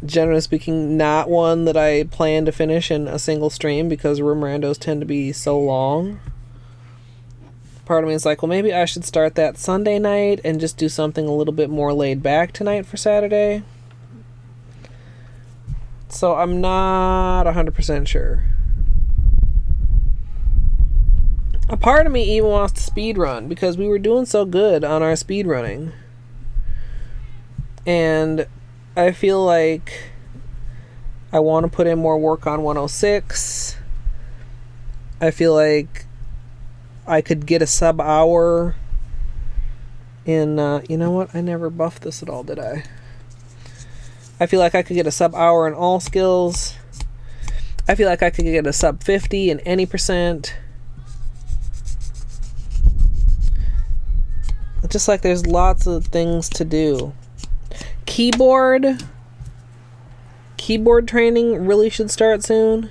[SPEAKER 1] Generally speaking, not one that I plan to finish in a single stream, because room randos tend to be so long. Part of me is like, well, maybe I should start that Sunday night and just do something a little bit more laid back tonight for Saturday. So I'm not 100% sure. A part of me even wants to speed run, because we were doing so good on our speed running. And I feel like I want to put in more work on 106. I feel like I could get a sub hour in, you know what? I never buffed this at all, did I? I feel like I could get a sub hour in all skills. I feel like I could get a sub 50 in any percent. Just like there's lots of things to do. Keyboard training really should start soon.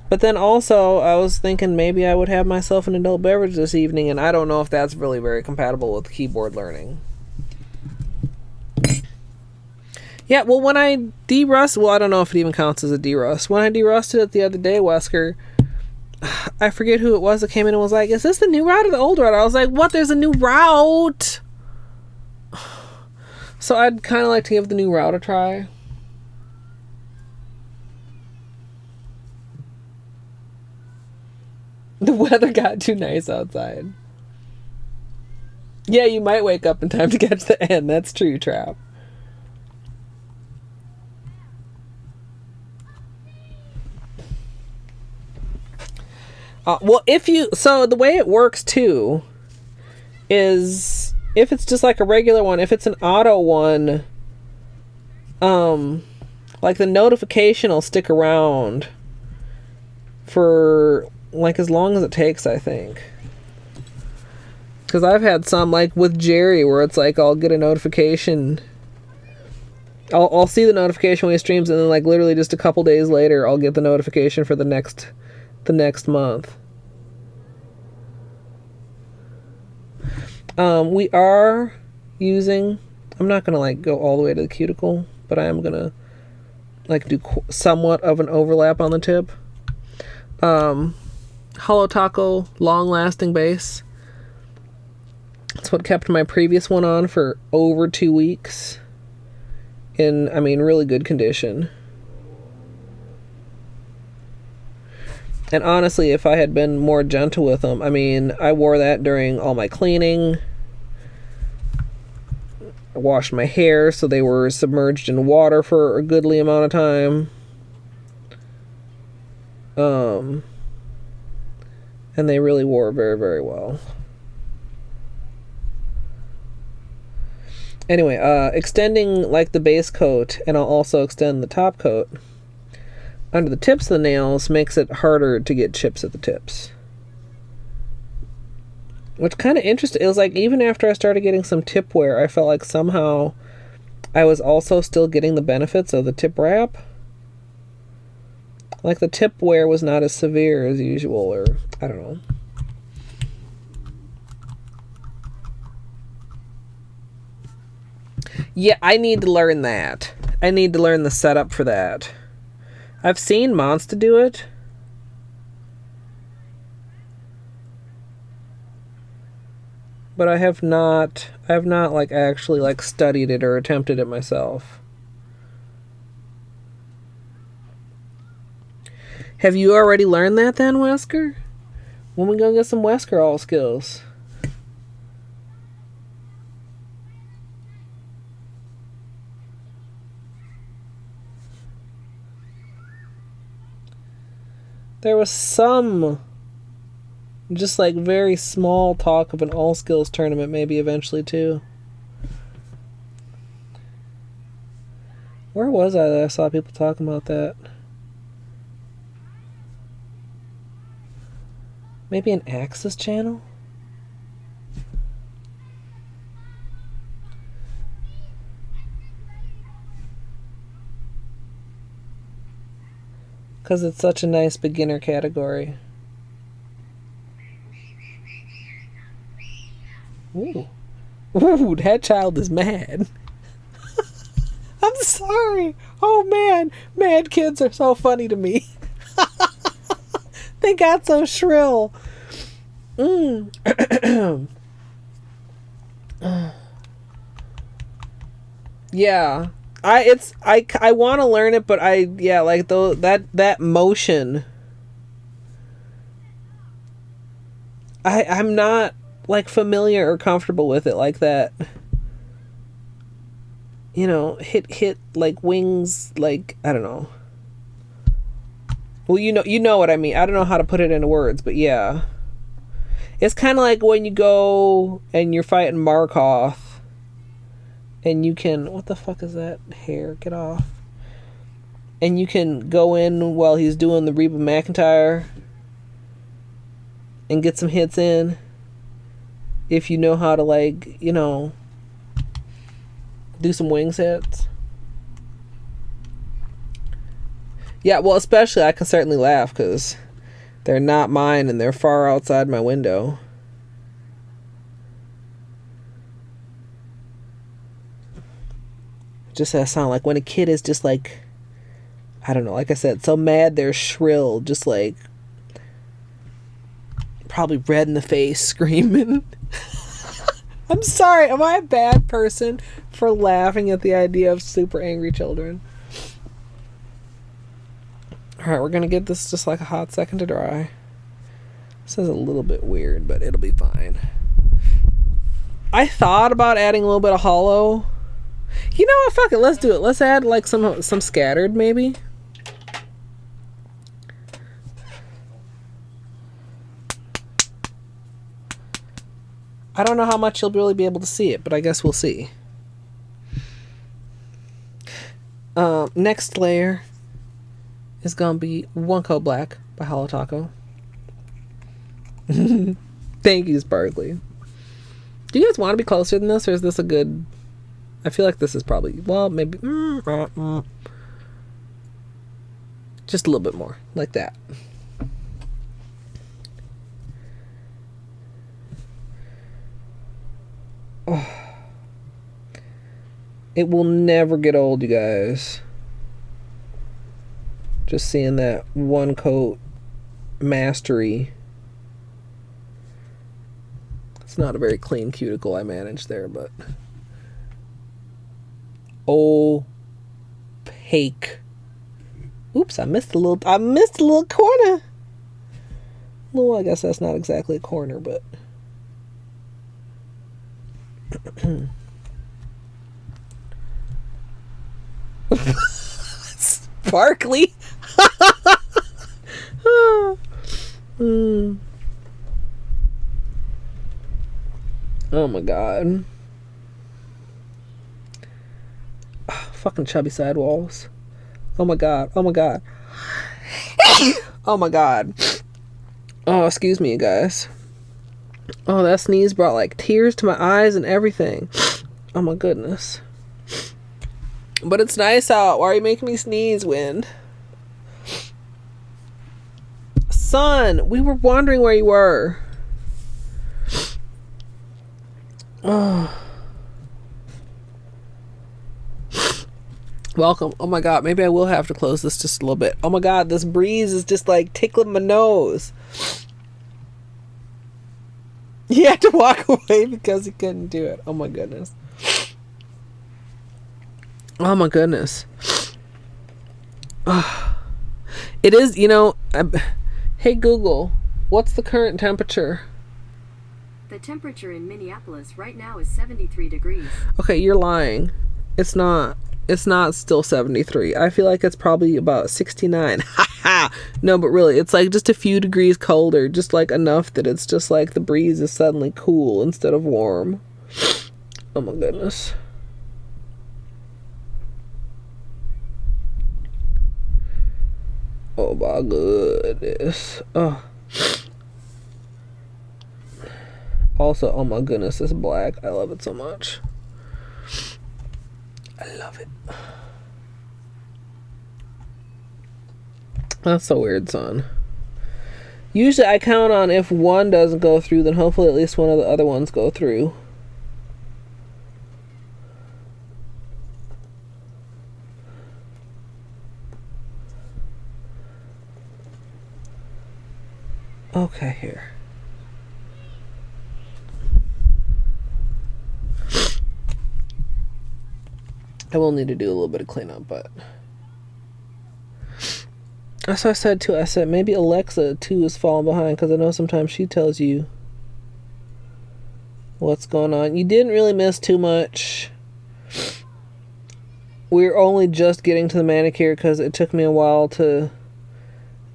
[SPEAKER 1] But then also I was thinking maybe I would have myself an adult beverage this evening, and I don't know if that's really very compatible with keyboard learning. Yeah, well, when I derust, well, I don't know if it even counts as a derust. When I derusted it the other day, Wesker, I forget who it was that came in and was like, is this the new route or the old route? I was like, what? There's a new route. So I'd kind of like to give the new route a try. The weather got too nice outside. Yeah, you might wake up in time to catch the end. That's true, Trap. Well, so the way it works too is, if it's just like a regular one, if it's an auto one, like the notification will stick around for like as long as it takes, I think. Because I've had some, like with Jerry, where it's like I'll get a notification. I'll see the notification when he streams, and then like literally just a couple days later, I'll get the notification for the next month. We are using, I'm not gonna like go all the way to the cuticle, but I am gonna like do somewhat of an overlap on the tip. Holo Taco long lasting base. That's what kept my previous one on for over 2 weeks. In, I mean, really good condition. And honestly, if I had been more gentle with them, I mean, I wore that during all my cleaning. I washed my hair so they were submerged in water for a goodly amount of time. And they really wore very, very well. Anyway, extending like the base coat, and I'll also extend the top coat under the tips of the nails, makes it harder to get chips at the tips. Which kind of interesting. It was like even after I started getting some tip wear, I felt like somehow I was also still getting the benefits of the tip wrap. Like the tip wear was not as severe as usual, or I don't know. Yeah, I need to learn that. I need to learn the setup for that. I've seen Monster do it. But I have not like actually like studied it or attempted it myself. Have you already learned that then, Wesker? When we gonna get some Wesker all skills? There was some just like very small talk of an all skills tournament maybe eventually too. Where was I that I saw people talking about that? Maybe an Axis channel? Because it's such a nice beginner category. Ooh. Ooh, that child is mad. I'm sorry. Oh man, mad kids are so funny to me. They got so shrill. Yeah. I want to learn it, but like that motion. I'm not like familiar or comfortable with it like that. You know, hit like wings, like I don't know. Well, you know what I mean. I don't know how to put it into words, but yeah. It's kind of like when you go and you're fighting Markov and you can, what the fuck is that hair? Get off. And you can go in while he's doing the Reba McEntire and get some hits in if you know how to, like, you know, do some wings hits. Yeah, well, especially I can certainly laugh because they're not mine and they're far outside my window. Just that sound like when a kid is just like, I don't know, like I said, so mad they're shrill, just like probably red in the face, screaming. I'm sorry, am I a bad person for laughing at the idea of super angry children? Alright, we're gonna get this just like a hot second to dry. This is a little bit weird, but it'll be fine. I thought about adding a little bit of Holo. You know what, fuck it, let's do it. Let's add like some scattered maybe. I don't know how much you'll really be able to see it, but I guess we'll see. Next layer is gonna be One Coat Black by Holo Taco. Thank you, Sparkly. Do you guys want to be closer than this, or is this a good... I feel like this is probably... Well, maybe... Just a little bit more. Like that. Oh. It will never get old, you guys. Just seeing that one coat mastery It's not a very clean cuticle I managed there, but opaque. Oops, I missed a little corner. Well, I guess that's not exactly a corner, but sparkly. Oh my god. Fucking chubby sidewalls. Oh my god. Oh my god. Oh my god. Oh, excuse me, you guys. Oh, that sneeze brought like tears to my eyes and everything. Oh my goodness. But it's nice out. Why are you making me sneeze, Wind? Son, we were wondering where you were. Oh. Welcome. Oh my god, maybe I will have to close this just a little bit. Oh my god, this breeze is just like tickling my nose. He had to walk away because he couldn't do it. Oh my goodness. Oh my goodness. It is, you know, hey Google, what's the current temperature?
[SPEAKER 2] The temperature in Minneapolis right now is 73 degrees.
[SPEAKER 1] Okay, you're lying. It's not still 73. I feel like it's probably about 69. Haha. No, but really, it's like just a few degrees colder, just like enough that it's just like the breeze is suddenly cool instead of warm. Oh my goodness. Oh my goodness. Oh. Also, oh my goodness, this black. I love it so much. I love it. That's so weird, son. Usually I count on if one doesn't go through, then hopefully at least one of the other ones go through. Okay, here. I will need to do a little bit of cleanup, but that's what I said too. I said maybe Alexa too is falling behind because I know sometimes she tells you what's going on. You didn't really miss too much. We're only just getting to the manicure because it took me a while to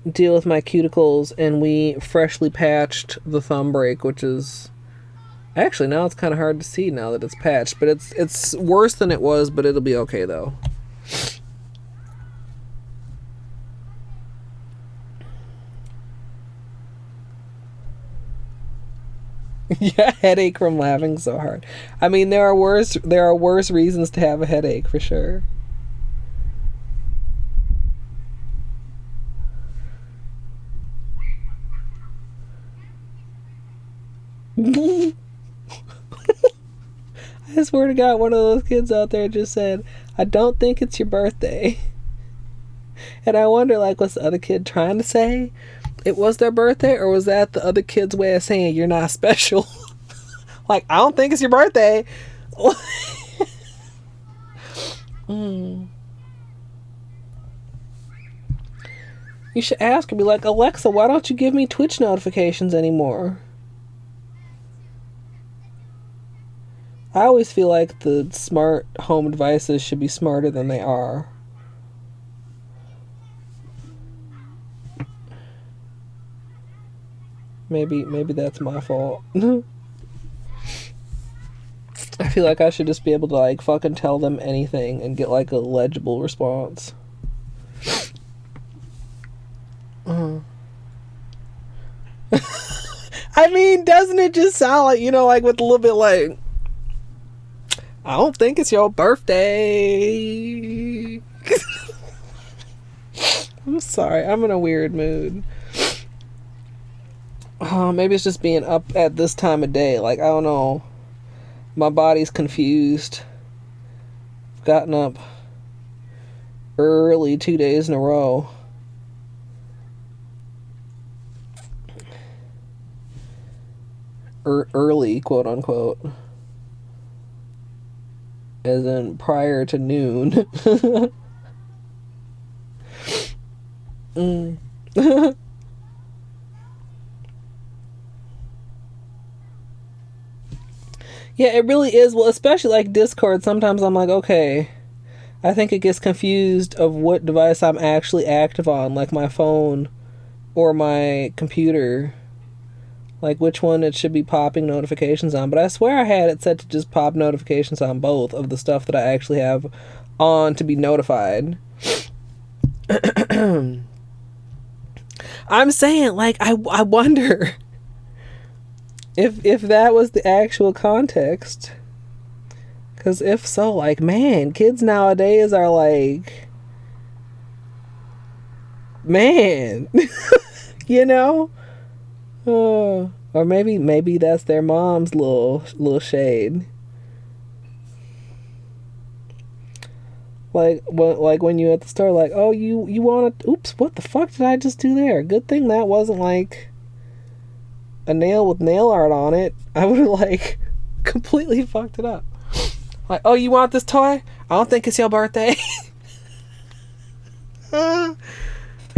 [SPEAKER 1] deal with my cuticles, and we freshly patched the thumb break, which is actually now it's kind of hard to see now that it's patched, but it's worse than it was, but it'll be okay though. Yeah, headache from laughing so hard. I mean, there are worse reasons to have a headache for sure. I swear to God, one of those kids out there just said, "I don't think it's your birthday." And I wonder, like, what's the other kid trying to say? It was their birthday, or was that the other kid's way of saying you're not special? Like, I don't think it's your birthday. You should ask her, be like, Alexa, why don't you give me Twitch notifications anymore? I always feel like the smart home devices should be smarter than they are. Maybe that's my fault. I feel like I should just be able to like fucking tell them anything and get like a legible response. I mean, doesn't it just sound like, you know, like with a little bit like, I don't think it's your birthday. I'm sorry, I'm in a weird mood. Oh, maybe it's just being up at this time of day. Like, I don't know. My body's confused. I've gotten up early 2 days in a row. early, quote unquote. As in prior to noon. Yeah, it really is. Well, especially like Discord, sometimes I'm like, okay, I think it gets confused of what device I'm actually active on, like my phone or my computer. Like which one it should be popping notifications on. But I swear I had it set to just pop notifications on both of the stuff that I actually have on to be notified. I'm saying, like, I wonder if that was the actual context. Because if so, like, man, kids nowadays are like, man, you know? Or maybe that's their mom's little shade. Like when you at the store, like, oh, you want to, oops, what the fuck did I just do there? Good thing that wasn't like a nail with nail art on it. I would have like completely fucked it up. Like, oh, you want this toy? I don't think it's your birthday.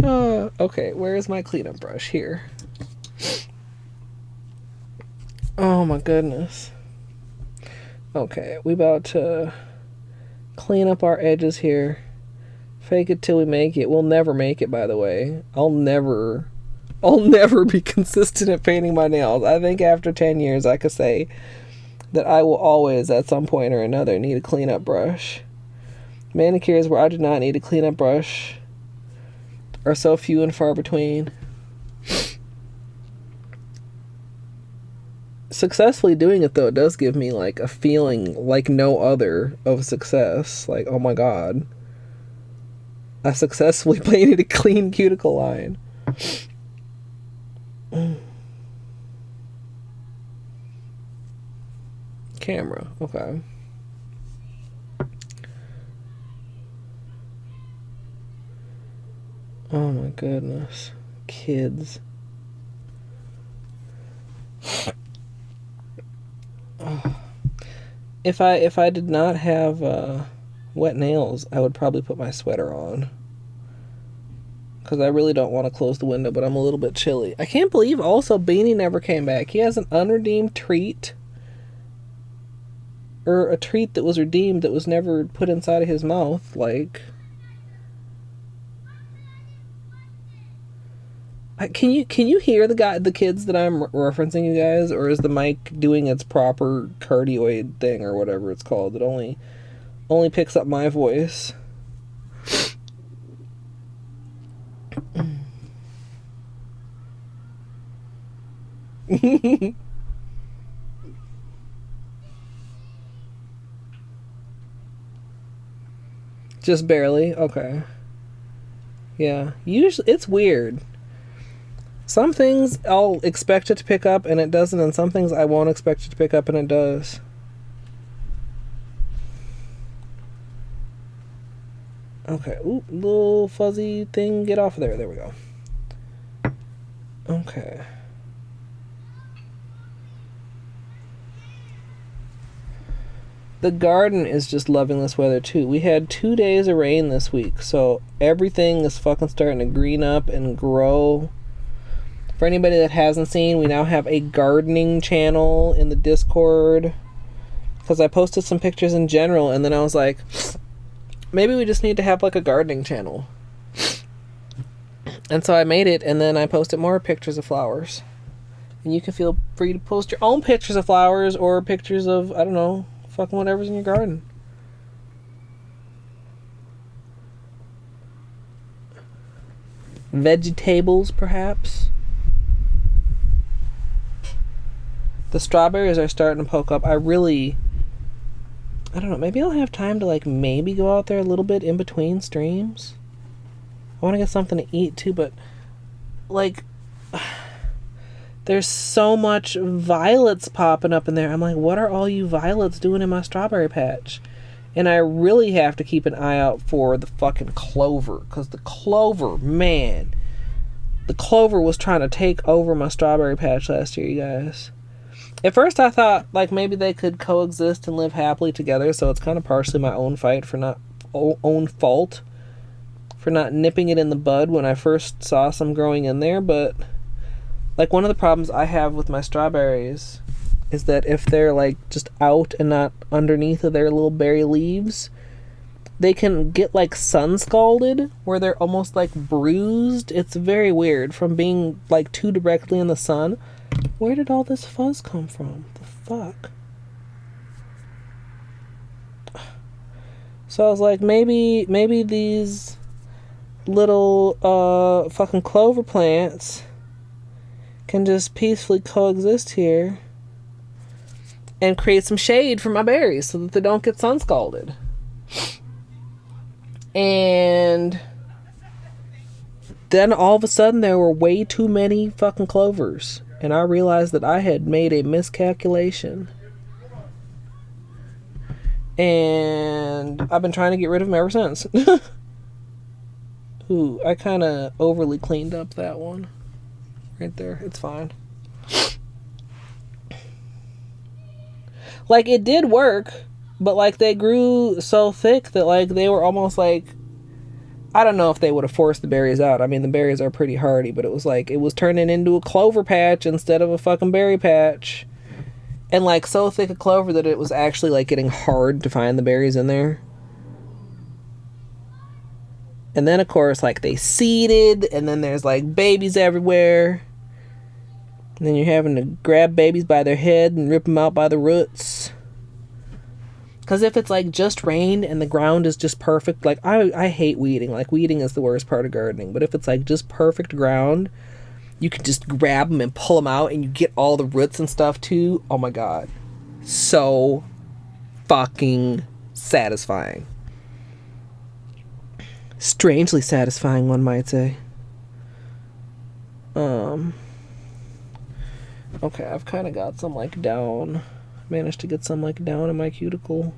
[SPEAKER 1] Okay, where's my cleanup brush? Here. Oh my goodness. Okay, we about to clean up our edges here. Fake it till we make it. We'll never make it, by the way. I'll never be consistent at painting my nails. I think after 10 years I could say that I will always, at some point or another, need a cleanup brush. Manicures where I do not need a cleanup brush are so few and far between. Successfully doing it, though, it does give me like a feeling like no other of success. Like, oh my god, I successfully painted a clean cuticle line. Camera, okay. Oh my goodness, kids. If I did not have wet nails, I would probably put my sweater on. Because I really don't want to close the window, but I'm a little bit chilly. I can't believe also Beanie never came back. He has an unredeemed treat. Or a treat that was redeemed that was never put inside of his mouth. Like, can you hear the kids that I'm referencing, you guys, or is the mic doing its proper cardioid thing or whatever it's called? It only picks up my voice. Just barely? Okay. Yeah. Usually it's weird. Some things I'll expect it to pick up and it doesn't, and some things I won't expect it to pick up and it does. Okay. Ooh, little fuzzy thing. Get off of there. There we go. Okay. The garden is just loving this weather too. We had 2 days of rain this week, so everything is fucking starting to green up and grow. For anybody that hasn't seen, we now have a gardening channel in the Discord. Because I posted some pictures in general, and then I was like, maybe we just need to have like a gardening channel. And so I made it, and then I posted more pictures of flowers. And you can feel free to post your own pictures of flowers or pictures of, I don't know, fucking whatever's in your garden. Vegetables, perhaps. The strawberries are starting to poke up. I don't know, maybe I'll have time to like maybe go out there a little bit in between streams. I want to get something to eat too, but like there's so much violets popping up in there. I'm like, what are all you violets doing in my strawberry patch? And I really have to keep an eye out for the fucking clover, because the clover, man, the clover was trying to take over my strawberry patch last year, you guys. At first I thought like maybe they could coexist and live happily together, so it's kind of partially my own fault for not nipping it in the bud when I first saw some growing in there. But like one of the problems I have with my strawberries is that if they're like just out and not underneath of their little berry leaves, they can get like sun scalded where they're almost like bruised. It's very weird from being like too directly in the sun. Where did all this fuzz come from? The fuck? So I was like, maybe these little fucking clover plants can just peacefully coexist here and create some shade for my berries so that they don't get sun scalded. And then all of a sudden there were way too many fucking clovers. And I realized that I had made a miscalculation. And I've been trying to get rid of them ever since. Ooh, I kind of overly cleaned up that one. Right there. It's fine. Like, it did work. But, like, they grew so thick that, like, they were almost like... I don't know if they would have forced the berries out. I mean, the berries are pretty hardy, but it was like, it was turning into a clover patch instead of a fucking berry patch. And like so thick a clover that it was actually like getting hard to find the berries in there. And then of course, like they seeded, and then there's like babies everywhere. And then you're having to grab babies by their head and rip them out by the roots. Because if it's like just rained and the ground is just perfect, like I hate weeding. Like weeding is the worst part of gardening. But if it's like just perfect ground, you can just grab them and pull them out and you get all the roots and stuff too. Oh my God. So fucking satisfying. Strangely satisfying, one might say. Okay, I've kind of got some like down. Managed to get some like down in my cuticle,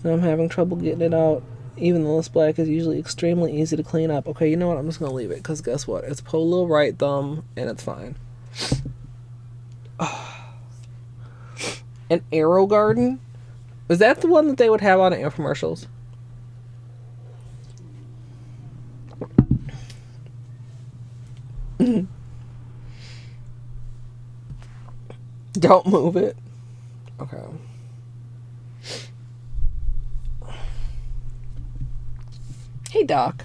[SPEAKER 1] and I'm having trouble getting it out, even though this black is usually extremely easy to clean up. Okay, you know what, I'm just gonna leave it, because guess what, it's Polo right thumb and it's fine. An Arrow Garden, is that the one that they would have on infomercials? Don't move it. Okay. Hey, Doc.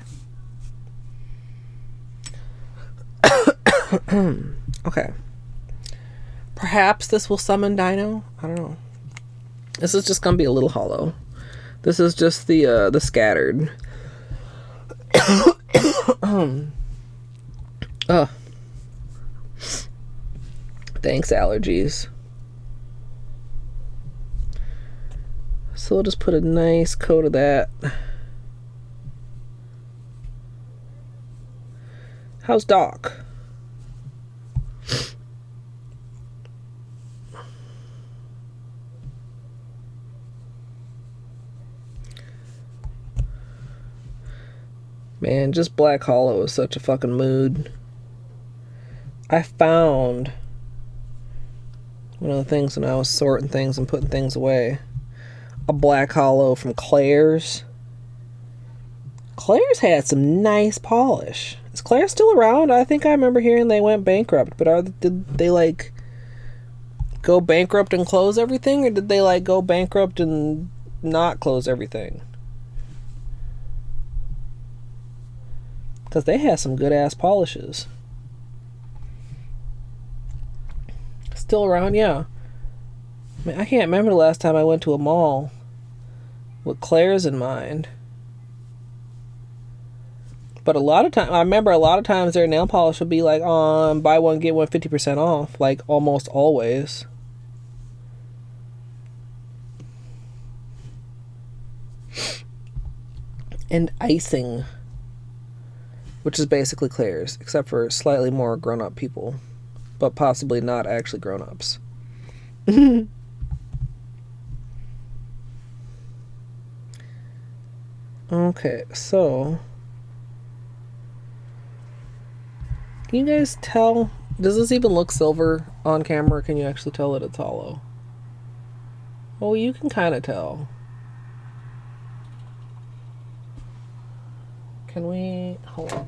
[SPEAKER 1] Okay. Perhaps this will summon Dino? I don't know. This is just gonna be a little hollow. This is just the scattered. Oh. Thanks, allergies. So we'll just put a nice coat of that. How's Doc? Man, just Black Hollow is such a fucking mood. I found one of the things when I was sorting things and putting things away. A Black Hollow from Claire's. Claire's had some nice polish. Is Claire still around? I think I remember hearing they went bankrupt, but did they like go bankrupt and close everything, or did they like go bankrupt and not close everything? Because they had some good ass polishes. Still around, yeah. I mean, I can't remember the last time I went to a mall with Claire's in mind. But I remember a lot of times their nail polish would be like, buy one, get one 50% off. Like, almost always. And icing. Which is basically Claire's, except for slightly more grown-up people. But possibly not actually grown-ups. Okay, so... Can you guys tell? Does this even look silver? on camera, or can you actually tell that it's hollow? Well, you can kind of tell. Can we... Hold on.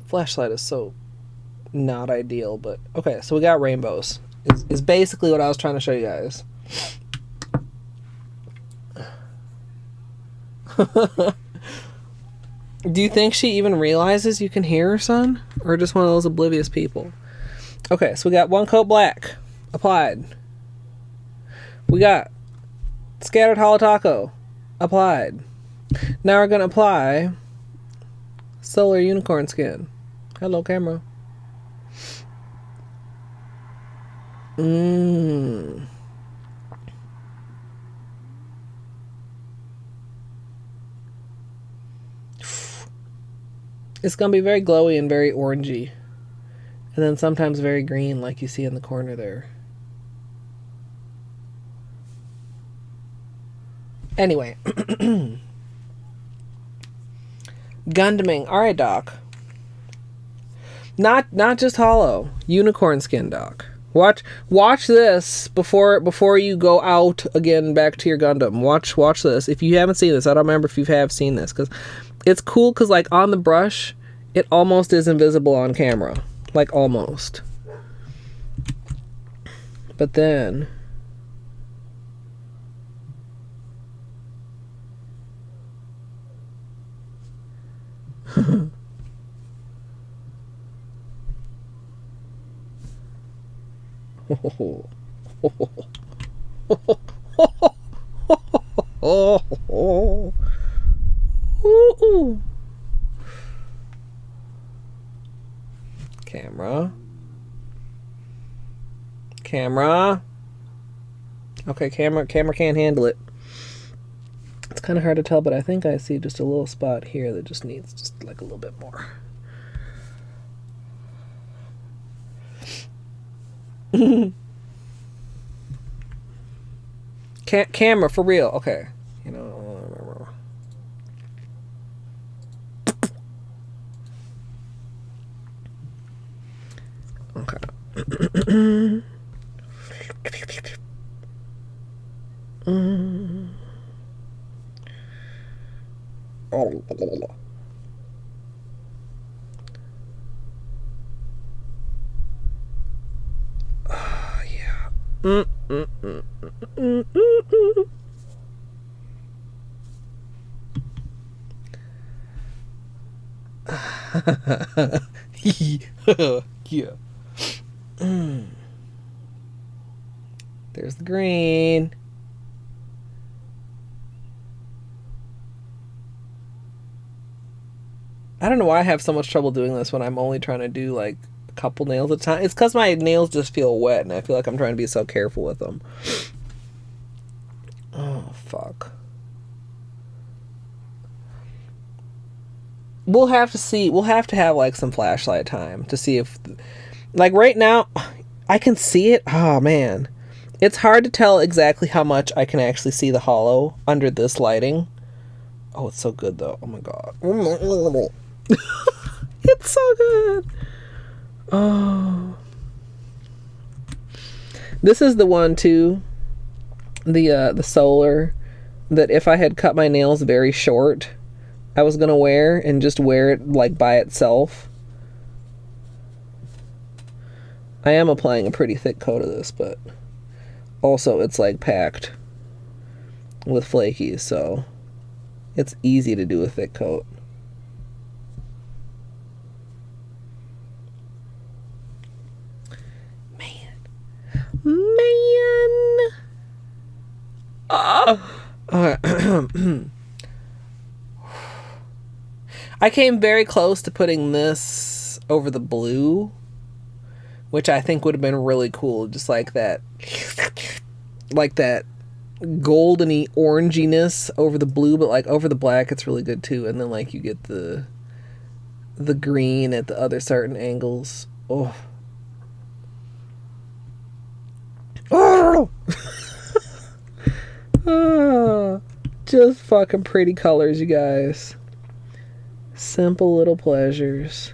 [SPEAKER 1] Flashlight is so not ideal, but okay, so we got rainbows is basically what I was trying to show you guys. Do you think she even realizes you can hear her, son? Or just one of those oblivious people? Okay, so we got one coat black applied. We got scattered hollow taco applied. Now we're gonna apply solar unicorn skin. Hello, camera. It's gonna be very glowy and very orangey. And then sometimes very green, like you see in the corner there. Anyway. Gundaming. Alright, Doc. Not just hollow. Unicorn skin, Doc. Watch this before you go out again back to your Gundam. Watch this. If you haven't seen this, I don't remember if you have seen this, because it's cool, because like on the brush, it almost is invisible on camera. Like almost. But then Camera. Okay, camera can't handle it. It's kind of hard to tell, but I think I see just a little spot here that just needs just like a little bit more. Camera, for real. Okay. You know, okay. Oh, yeah. Yeah. There's the green. I don't know why I have so much trouble doing this when I'm only trying to do like a couple nails at a time. It's because my nails just feel wet and I feel like I'm trying to be so careful with them. Oh, fuck. We'll have to see. We'll have to have like some flashlight time to see if, like right now, I can see it. Oh man. It's hard to tell exactly how much I can actually see the hollow under this lighting. Oh, it's so good though. Oh my god. It's so good. Oh. This is the one too. The solar that if I had cut my nails very short, I was gonna wear and just wear it like by itself. I am applying a pretty thick coat of this, but also it's like packed with flakies, so it's easy to do a thick coat. Man. I came very close to putting this over the blue, which I think would have been really cool. Just like that goldeny oranginess over the blue, but like over the black, it's really good too. And then like you get the green at the other certain angles. Oh. Oh. Just fucking pretty colors, you guys. Simple little pleasures.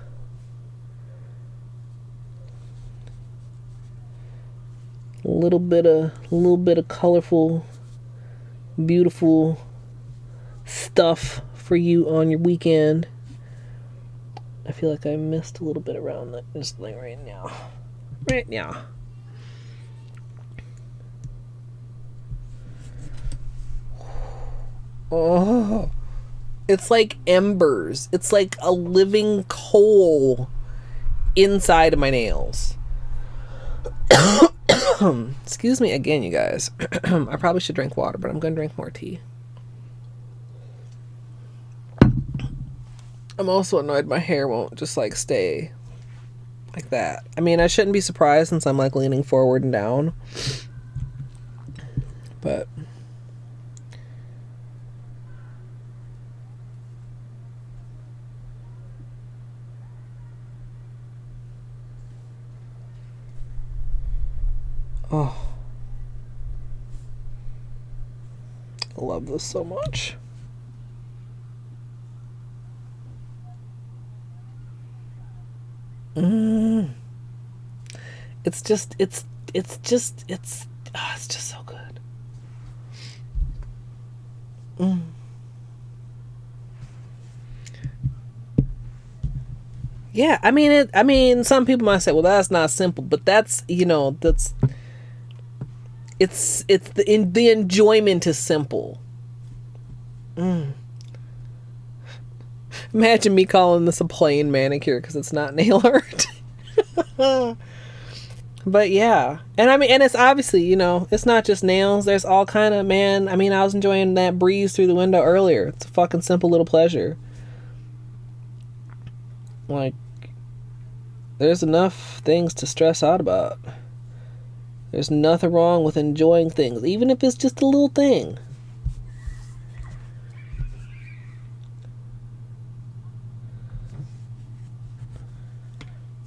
[SPEAKER 1] A little bit of colorful, beautiful stuff for you on your weekend. I feel like I missed a little bit around this thing right now. Right now. Oh, it's like embers. It's like a living coal inside of my nails. Excuse me again, you guys. I probably should drink water, but I'm going to drink more tea. I'm also annoyed my hair won't just like stay like that. I mean, I shouldn't be surprised since I'm like leaning forward and down. But oh, I love this so much. It's just so good. Yeah, I mean, some people might say, well, that's not simple, but that's, it's the enjoyment is simple. Imagine me calling this a plain manicure because it's not nail art. But yeah, and it's obviously, it's not just nails. There's all kind of, I was enjoying that breeze through the window earlier. It's a fucking simple little pleasure. Like, there's enough things to stress out about. There's nothing wrong with enjoying things, even if it's just a little thing.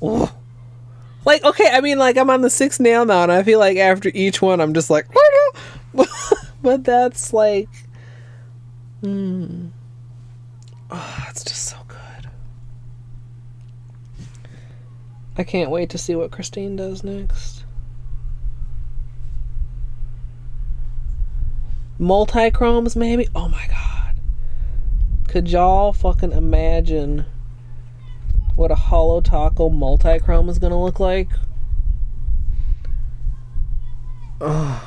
[SPEAKER 1] Oh. Like, okay, I'm on the 6th nail now, and I feel like after each one, I'm just like, but that's like, oh, it's just so good. I can't wait to see what Christine does next. Multi-chromes, maybe? Oh my god. Could y'all fucking imagine what a Holo Taco multi-chrome is going to look like? Oh.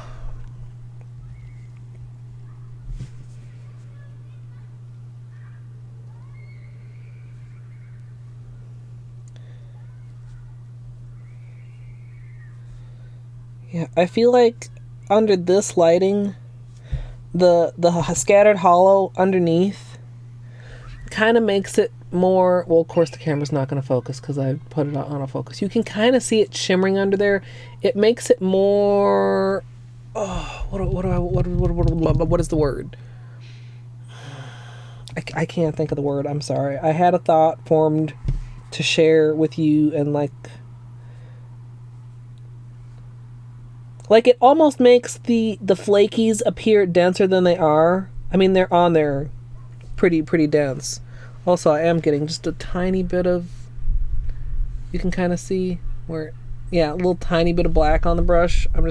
[SPEAKER 1] Yeah, I feel like under this lighting, the scattered holo underneath kind of makes it more, well, of course the camera's not going to focus because I put it on a focus. You can kind of see it shimmering under there. It makes it more, what is the word? I can't think of the word. I'm sorry. I had a thought formed to share with you, and like it almost makes the flakies appear denser than they are. I mean, they're on there pretty dense. Also, I am getting just a tiny bit of, you can kind of see where, yeah, a little tiny bit of black on the brush. I'm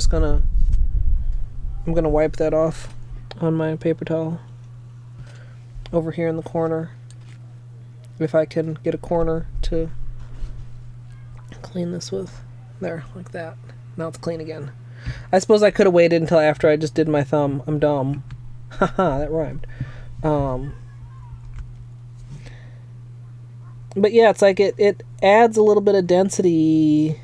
[SPEAKER 1] gonna wipe that off on my paper towel over here in the corner. If I can get a corner to clean this with. There, like that. Now it's clean again. I suppose I could have waited until after I just did my thumb. I'm dumb. Haha, that rhymed. But yeah, it's like it adds a little bit of density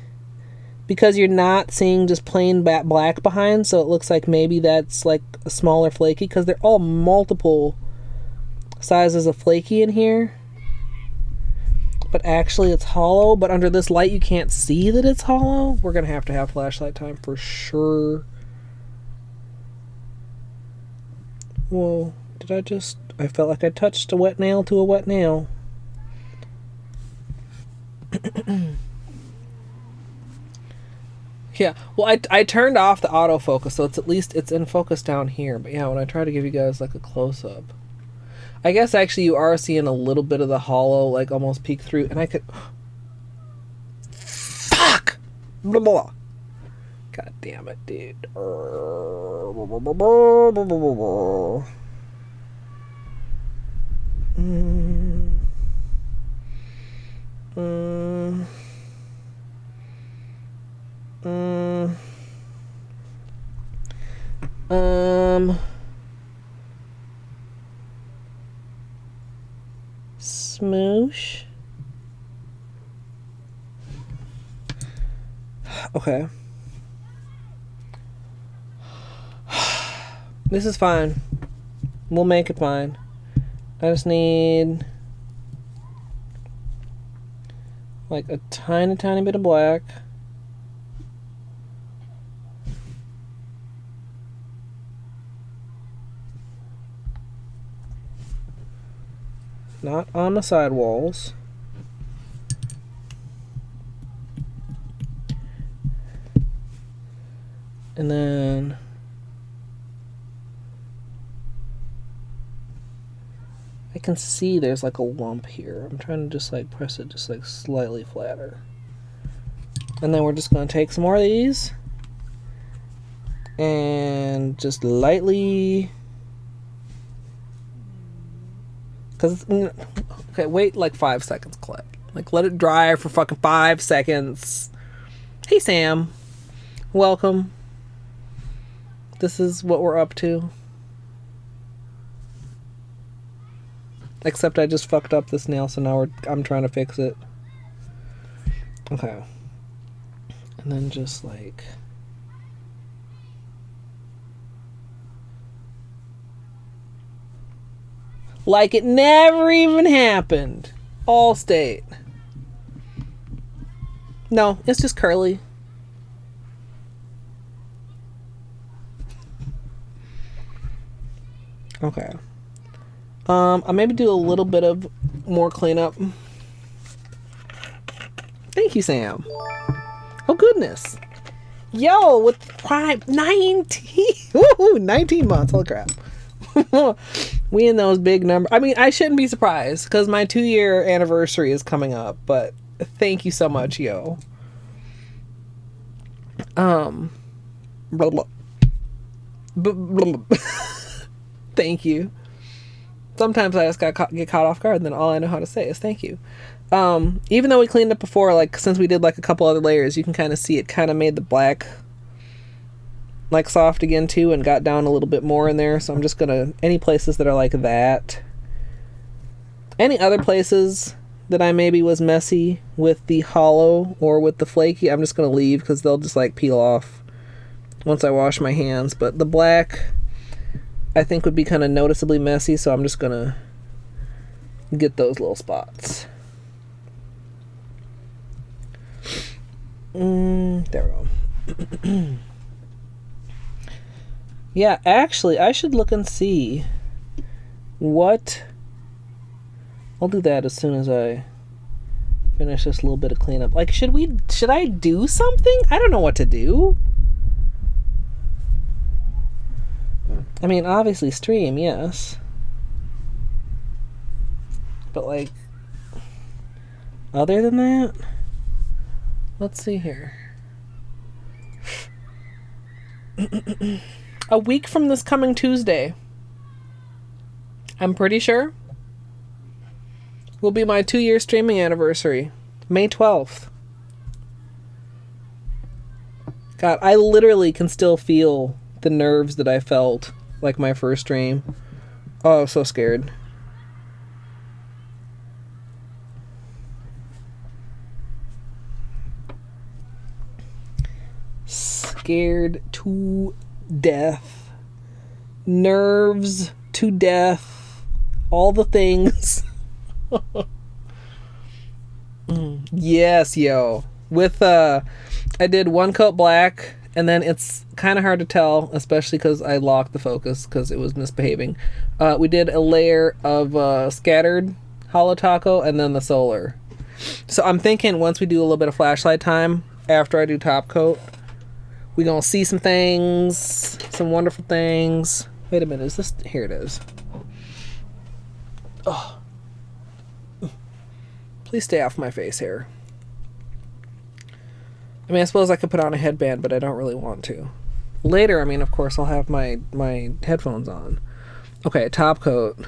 [SPEAKER 1] because you're not seeing just plain black behind, so it looks like maybe that's like a smaller flaky, because they're all multiple sizes of flaky in here. But actually it's hollow, but under this light you can't see that it's hollow. We're gonna have to have flashlight time for sure. Whoa, I felt like I touched a wet nail to a wet nail. Yeah, well, I turned off the autofocus, so it's in focus down here. But yeah, when I try to give you guys like a close-up, I guess actually you are seeing a little bit of the hollow, like almost peek through, and I could... Fuck! Blah, blah. God damn it, dude. Smoosh. Okay. This is fine. We'll make it fine. I just need like a tiny bit of black. Not on the side walls. And then I can see there's like a lump here. I'm trying to just like press it just like slightly flatter. And then we're just going to take some more of these and just lightly... Okay, wait like 5 seconds, Colette. Like, let it dry for fucking 5 seconds. Hey, Sam. Welcome. This is what we're up to. Except I just fucked up this nail, so now I'm trying to fix it. Okay. And then just like... Like it never even happened. Allstate. No, it's just curly. Okay. I'll maybe do a little bit of more cleanup. Thank you, Sam. Oh, goodness. Yo, with Prime 19. Woohoo, 19 months. Holy crap. We in those big numbers. I mean, I shouldn't be surprised because my 2-year anniversary is coming up, but thank you so much, yo. Blah, blah. Blah, blah. Thank you. Sometimes I just get caught off guard and then all I know how to say is thank you. Even though we cleaned up before, like since we did like a couple other layers, you can kind of see it kind of made the black like soft again too and got down a little bit more in there. So I'm just gonna, any places that are like that, any other places that I maybe was messy with the hollow or with the flaky, I'm just gonna leave because they'll just like peel off once I wash my hands. But the black I think would be kind of noticeably messy, so I'm just gonna get those little spots. There we go. Yeah, actually, I should look and see what... I'll do that as soon as I finish this little bit of cleanup. Like, should I do something? I don't know what to do. I mean, obviously stream, yes. But, like, other than that, let's see here. A week from this coming Tuesday, I'm pretty sure, will be my 2-year streaming anniversary. May 12th. God, I literally can still feel the nerves that I felt like my first stream. Oh, I was so scared. Scared to death. Nerves to death. All the things. Yes, yo. With I did one coat black, and then it's kind of hard to tell, especially because I locked the focus because it was misbehaving. We did a layer of scattered Holo Taco and then the solar. So I'm thinking once we do a little bit of flashlight time after I do top coat, we gonna see some things, some wonderful things. Wait a minute, is this? Here it is. Oh. Please stay off my face hair. I mean, I suppose I could put on a headband, but I don't really want to. Later, I mean, of course, I'll have my headphones on. Okay, top coat.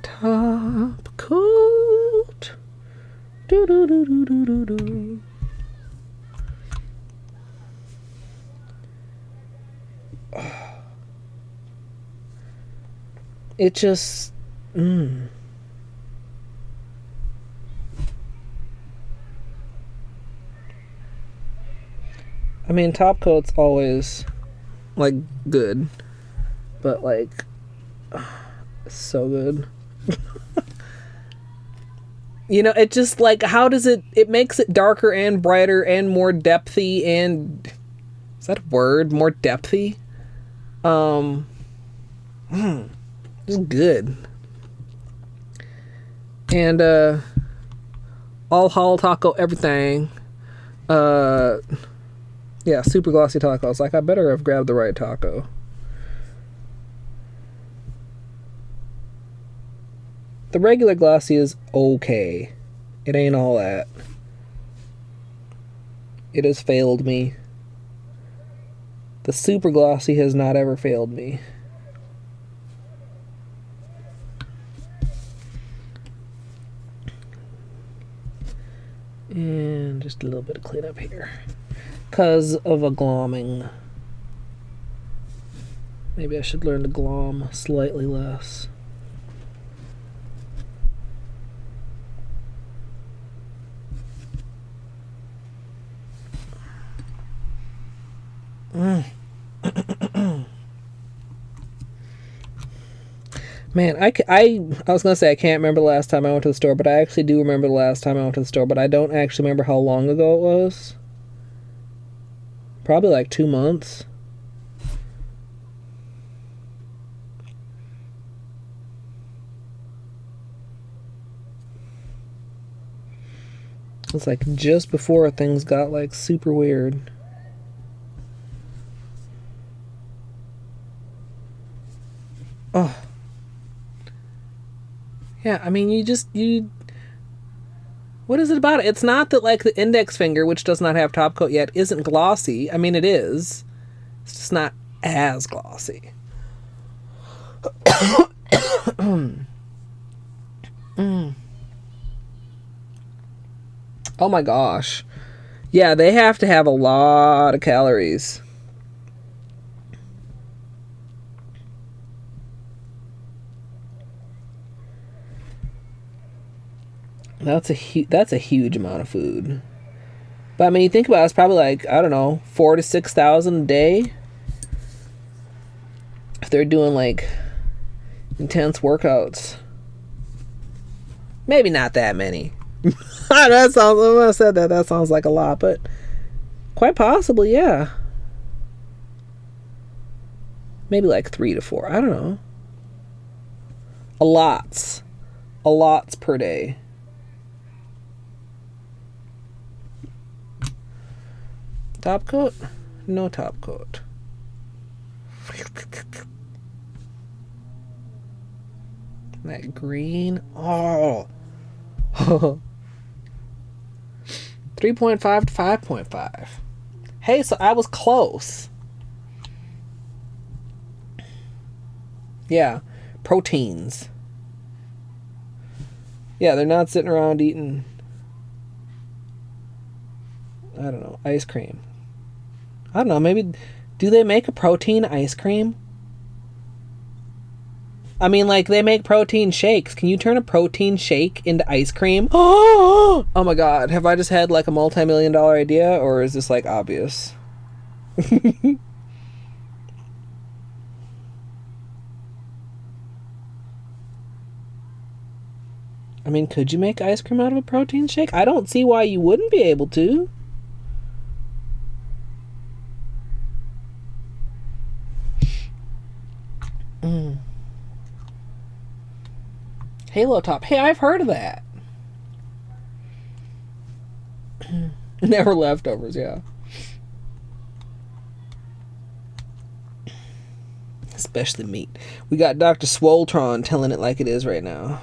[SPEAKER 1] Top coat. Do do do do do do do. It just. I mean, top coat's always, like, good. But, like, it's so good. You know, it just, like, how does it makes it darker and brighter and more depthy and, is that a word? More depthy? Just good. And, all Holo Taco everything. Yeah, super glossy tacos. Like, I better have grabbed the right taco. The regular glossy is okay. It ain't all that. It has failed me. The super glossy has not ever failed me. And just a little bit of cleanup here. Because of a glomming. Maybe I should learn to glom slightly less. Man, I was going to say I can't remember the last time I went to the store, but I actually do remember the last time I went to the store, but I don't actually remember how long ago it was. Probably like 2 months. It's like just before things got like super weird. Oh. Yeah, I mean, what is it about it? It's not that, like, the index finger, which does not have top coat yet, isn't glossy. I mean, it is. It's just not as glossy. Oh my gosh. Yeah, they have to have a lot of calories. That's a huge amount of food. But I mean, you think about it, it's probably like, I don't know, 4,000 to 6,000 a day. If they're doing like intense workouts. Maybe not that many. That sounds, when I said that sounds like a lot, but quite possibly, yeah. Maybe like 3 to 4. I don't know. A lots per day. Top coat? No top coat. That green. Oh. 3.5 to 5.5. Hey, so I was close. Yeah. Proteins. Yeah, they're not sitting around eating, I don't know, ice cream. I don't know, maybe, do they make a protein ice cream? I mean, like, they make protein shakes. Can you turn a protein shake into ice cream? Oh my god, have I just had, like, a multi-million-dollar idea, or is this, like, obvious? I mean, could you make ice cream out of a protein shake? I don't see why you wouldn't be able to. Halo top. Hey, I've heard of that. Never leftovers, yeah. Especially meat. We got Dr. Swoltron telling it like it is right now.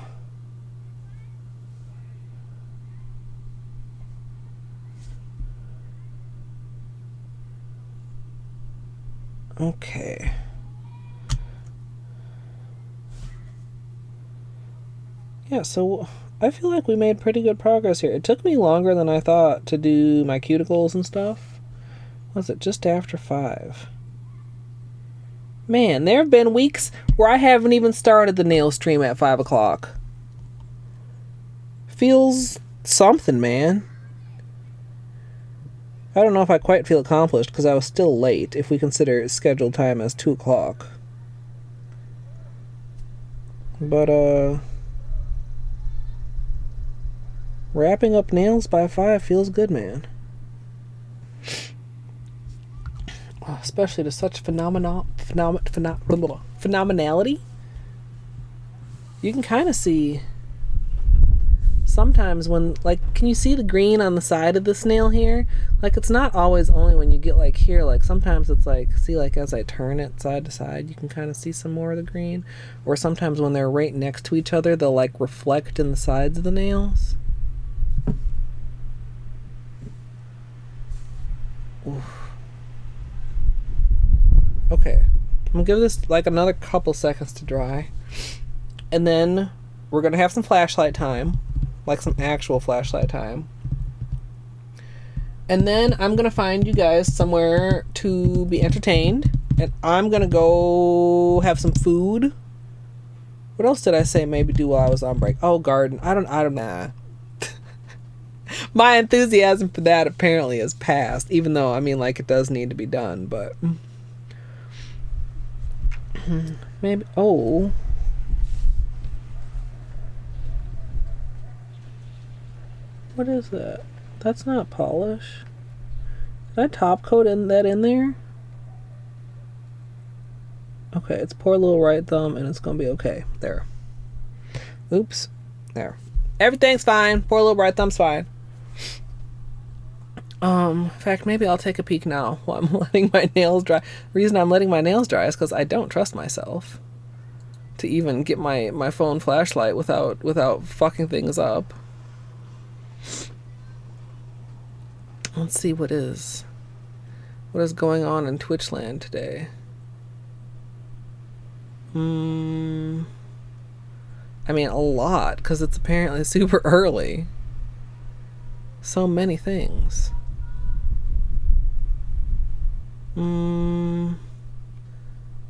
[SPEAKER 1] Okay. Yeah, so I feel like we made pretty good progress here. It took me longer than I thought to do my cuticles and stuff. Was it just after 5? Man, there have been weeks where I haven't even started the nail stream at 5 o'clock. Feels something, man. I don't know if I quite feel accomplished because I was still late if we consider scheduled time as 2 o'clock. But, wrapping up nails by 5 feels good, man. Especially to such phenomenality. You can kind of see sometimes when, like, can you see the green on the side of this nail here? Like, it's not always only when you get, like, here. Like, sometimes it's, like, see, like, as I turn it side to side, you can kind of see some more of the green. Or sometimes when they're right next to each other, they'll, like, reflect in the sides of the nails. Oof. Okay, I'm gonna give this like another couple seconds to dry, and then we're gonna have some flashlight time, like some actual flashlight time, and then I'm gonna find you guys somewhere to be entertained, and I'm gonna go have some food. What else did I say maybe do while I was on break? Oh, garden. I don't know. My enthusiasm for that apparently has passed, even though, I mean, like, it does need to be done, but maybe, oh. What is that? That's not polish. Did I top coat that in there? Okay, it's poor little right thumb, and it's gonna be okay. There. Oops. There. Everything's fine. Poor little right thumb's fine. In fact, maybe I'll take a peek now while I'm letting my nails dry. The reason I'm letting my nails dry is because I don't trust myself to even get my phone flashlight without fucking things up. Let's see what is going on in Twitchland today. I mean, a lot, because it's apparently super early. So many things.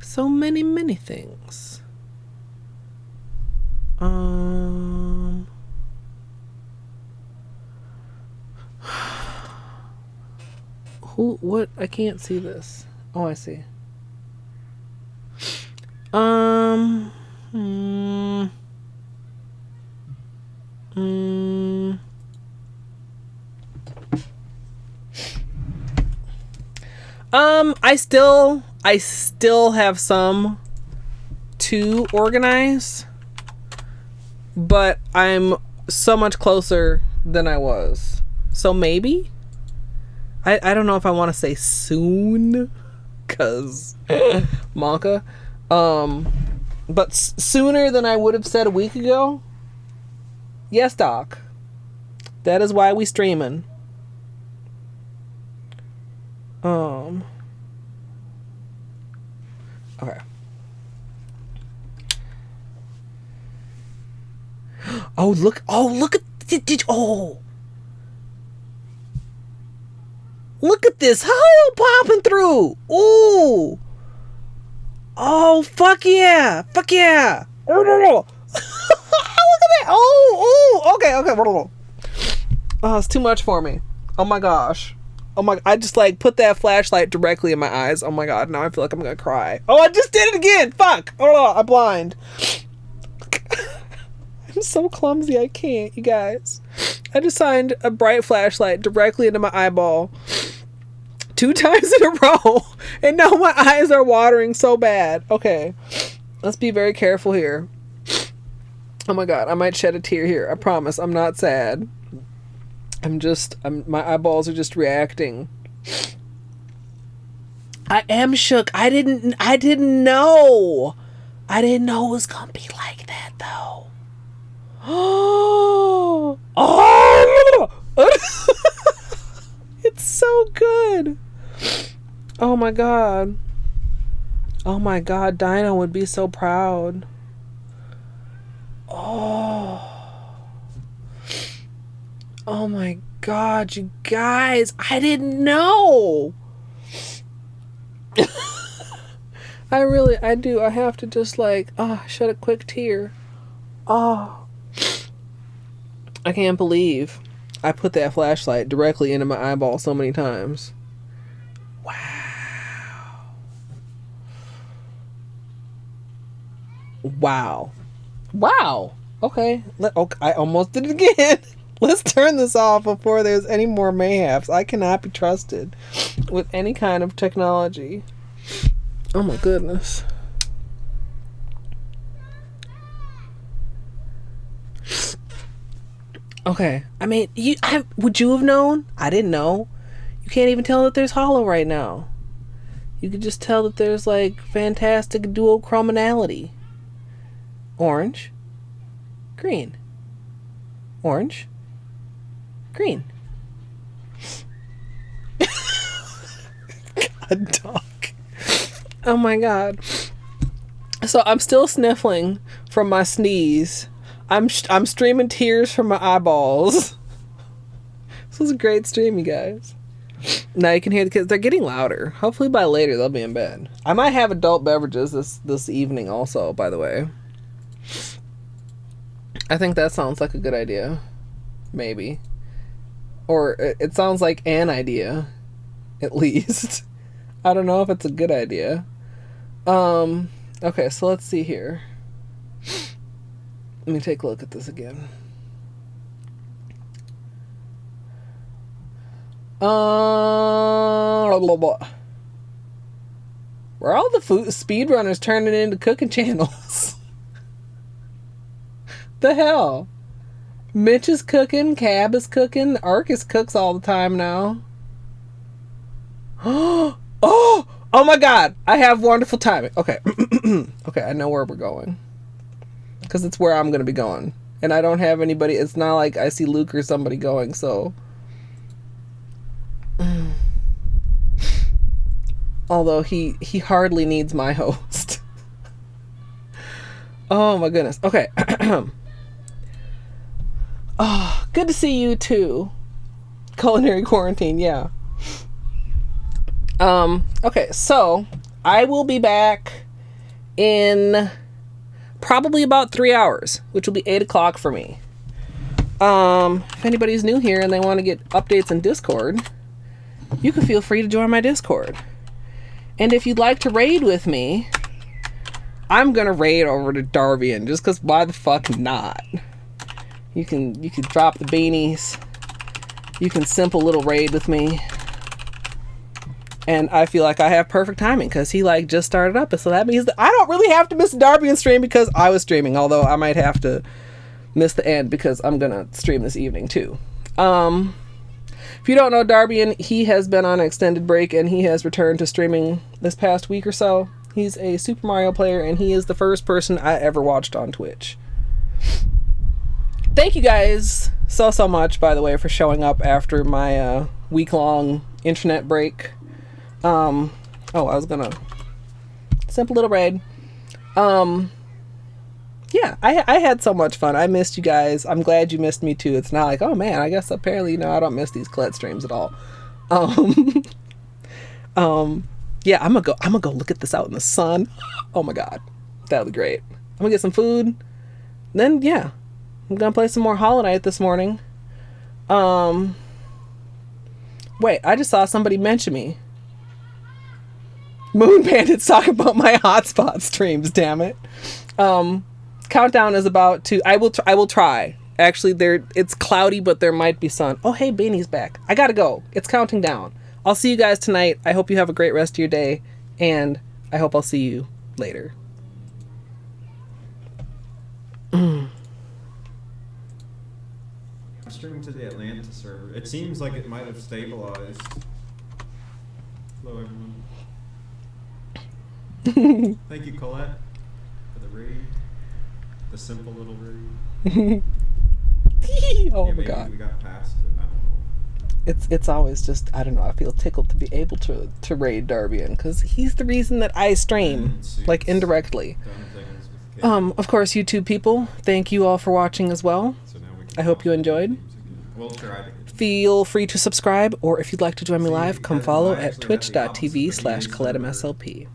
[SPEAKER 1] So many things. What? I can't see this. Oh, I see. I still have some to organize, but I'm so much closer than I was. So maybe? I don't know if I want to say soon, cause Monka. But sooner than I would have said a week ago. Yes, Doc. That is why we streaming. Okay. Oh, look at look at this hole popping through. Ooh. Oh, fuck yeah. Oh, no. Look at that. Oh, okay. Oh, it's too much for me. Oh my gosh. Oh my, I just like put that flashlight directly in my eyes. Oh my god, now I feel like I'm gonna cry. Oh, I just did it again. Fuck. Oh, I'm blind. I I'm so clumsy, I can't, you guys. I just signed a bright flashlight directly into my eyeball 2 times in a row, and now my eyes are watering so bad. Okay, let's be very careful here. Oh my god, I might shed a tear here. I promise, I'm not sad. My eyeballs are just reacting. I am shook. I didn't know. I didn't know it was gonna be like that, though. Oh! It's so good. Oh my god. Oh my god, Dino would be so proud. Oh. Oh my god, you guys. I didn't know. I do. I have to just like, shed a quick tear. Oh. I can't believe I put that flashlight directly into my eyeball so many times. Wow. Wow. Wow. Okay. I almost did it again. Let's turn this off before there's any more mayhaps. I cannot be trusted with any kind of technology. Oh my goodness. Okay. I mean, would you have known? I didn't know. You can't even tell that there's Holo right now. You could just tell that there's like fantastic duochrominality. Orange. Green. Orange. Green. God, dog. Oh my god. So I'm still sniffling from my sneeze. I'm streaming tears from my eyeballs. This was a great stream, you guys. Now you can hear the kids. They're getting louder. Hopefully by later they'll be in bed. I might have adult beverages this evening also, by the way. I think that sounds like a good idea. Maybe. Or it sounds like an idea. At least. I don't know if it's a good idea. Okay, so let's see here. Let me take a look at this again. Where are all the speedrunners turning into cooking channels? The hell? Mitch is cooking, Cab is cooking, Arcus cooks all the time now. Oh my god, I have wonderful timing. Okay. Okay, I know where we're going. Because it's where I'm going to be going. And I don't have anybody. It's not like I see Luke or somebody going, so. Although he hardly needs my host. Oh my goodness. Okay. Oh, good to see you too. Culinary quarantine, yeah. Okay, so I will be back in probably about 3 hours, which will be 8 o'clock for me. If anybody's new here and they want to get updates in Discord, you can feel free to join my Discord. And if you'd like to raid with me, I'm gonna raid over to Darvian, just because why the fuck not? You can drop the beanies. You can simple little raid with me. And I feel like I have perfect timing because he like just started up. So that means that I don't really have to miss Darbian stream because I was streaming. Although I might have to miss the end because I'm going to stream this evening too. If you don't know Darbian, he has been on an extended break and he has returned to streaming this past week or so. He's a Super Mario player and he is the first person I ever watched on Twitch. Thank you guys so much, by the way, for showing up after my week-long internet break. I was gonna simple little raid. Yeah, I had so much fun. I missed you guys. I'm glad you missed me too. It's not like, oh man, I guess apparently I don't miss these Colette streams at all. Yeah, I'm gonna go look at this out in the sun. Oh my god, that'll be great. I'm gonna get some food. Then yeah, I'm gonna play some more Hollow Knight this morning. Wait, I just saw somebody mention me. Moon Bandits talking about my hotspot streams, damn it. Countdown is about to. I will try. Actually, it's cloudy, but there might be sun. Oh, hey, Beanie's back. I gotta go. It's counting down. I'll see you guys tonight. I hope you have a great rest of your day, and I hope I'll see you later.
[SPEAKER 3] I'm streaming to the Atlanta server. It seems like it might have stabilized. Hello, everyone. Thank you, Colette, for the raid. The simple little raid.
[SPEAKER 1] Oh
[SPEAKER 3] Yeah,
[SPEAKER 1] my god.
[SPEAKER 3] We got past it. I don't know.
[SPEAKER 1] It's always just, I don't know, I feel tickled to be able to raid Darbian, because he's the reason that I stream, like, indirectly. Of course, YouTube people, thank you all for watching as well.
[SPEAKER 3] So now we can
[SPEAKER 1] I hope you enjoyed.
[SPEAKER 3] We'll try to.
[SPEAKER 1] Feel free to subscribe, or if you'd like to join me live, come follow at twitch.tv/ColetteMSLP.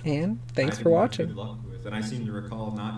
[SPEAKER 1] And thanks for watching.
[SPEAKER 3] Good luck with, and I seem to recall not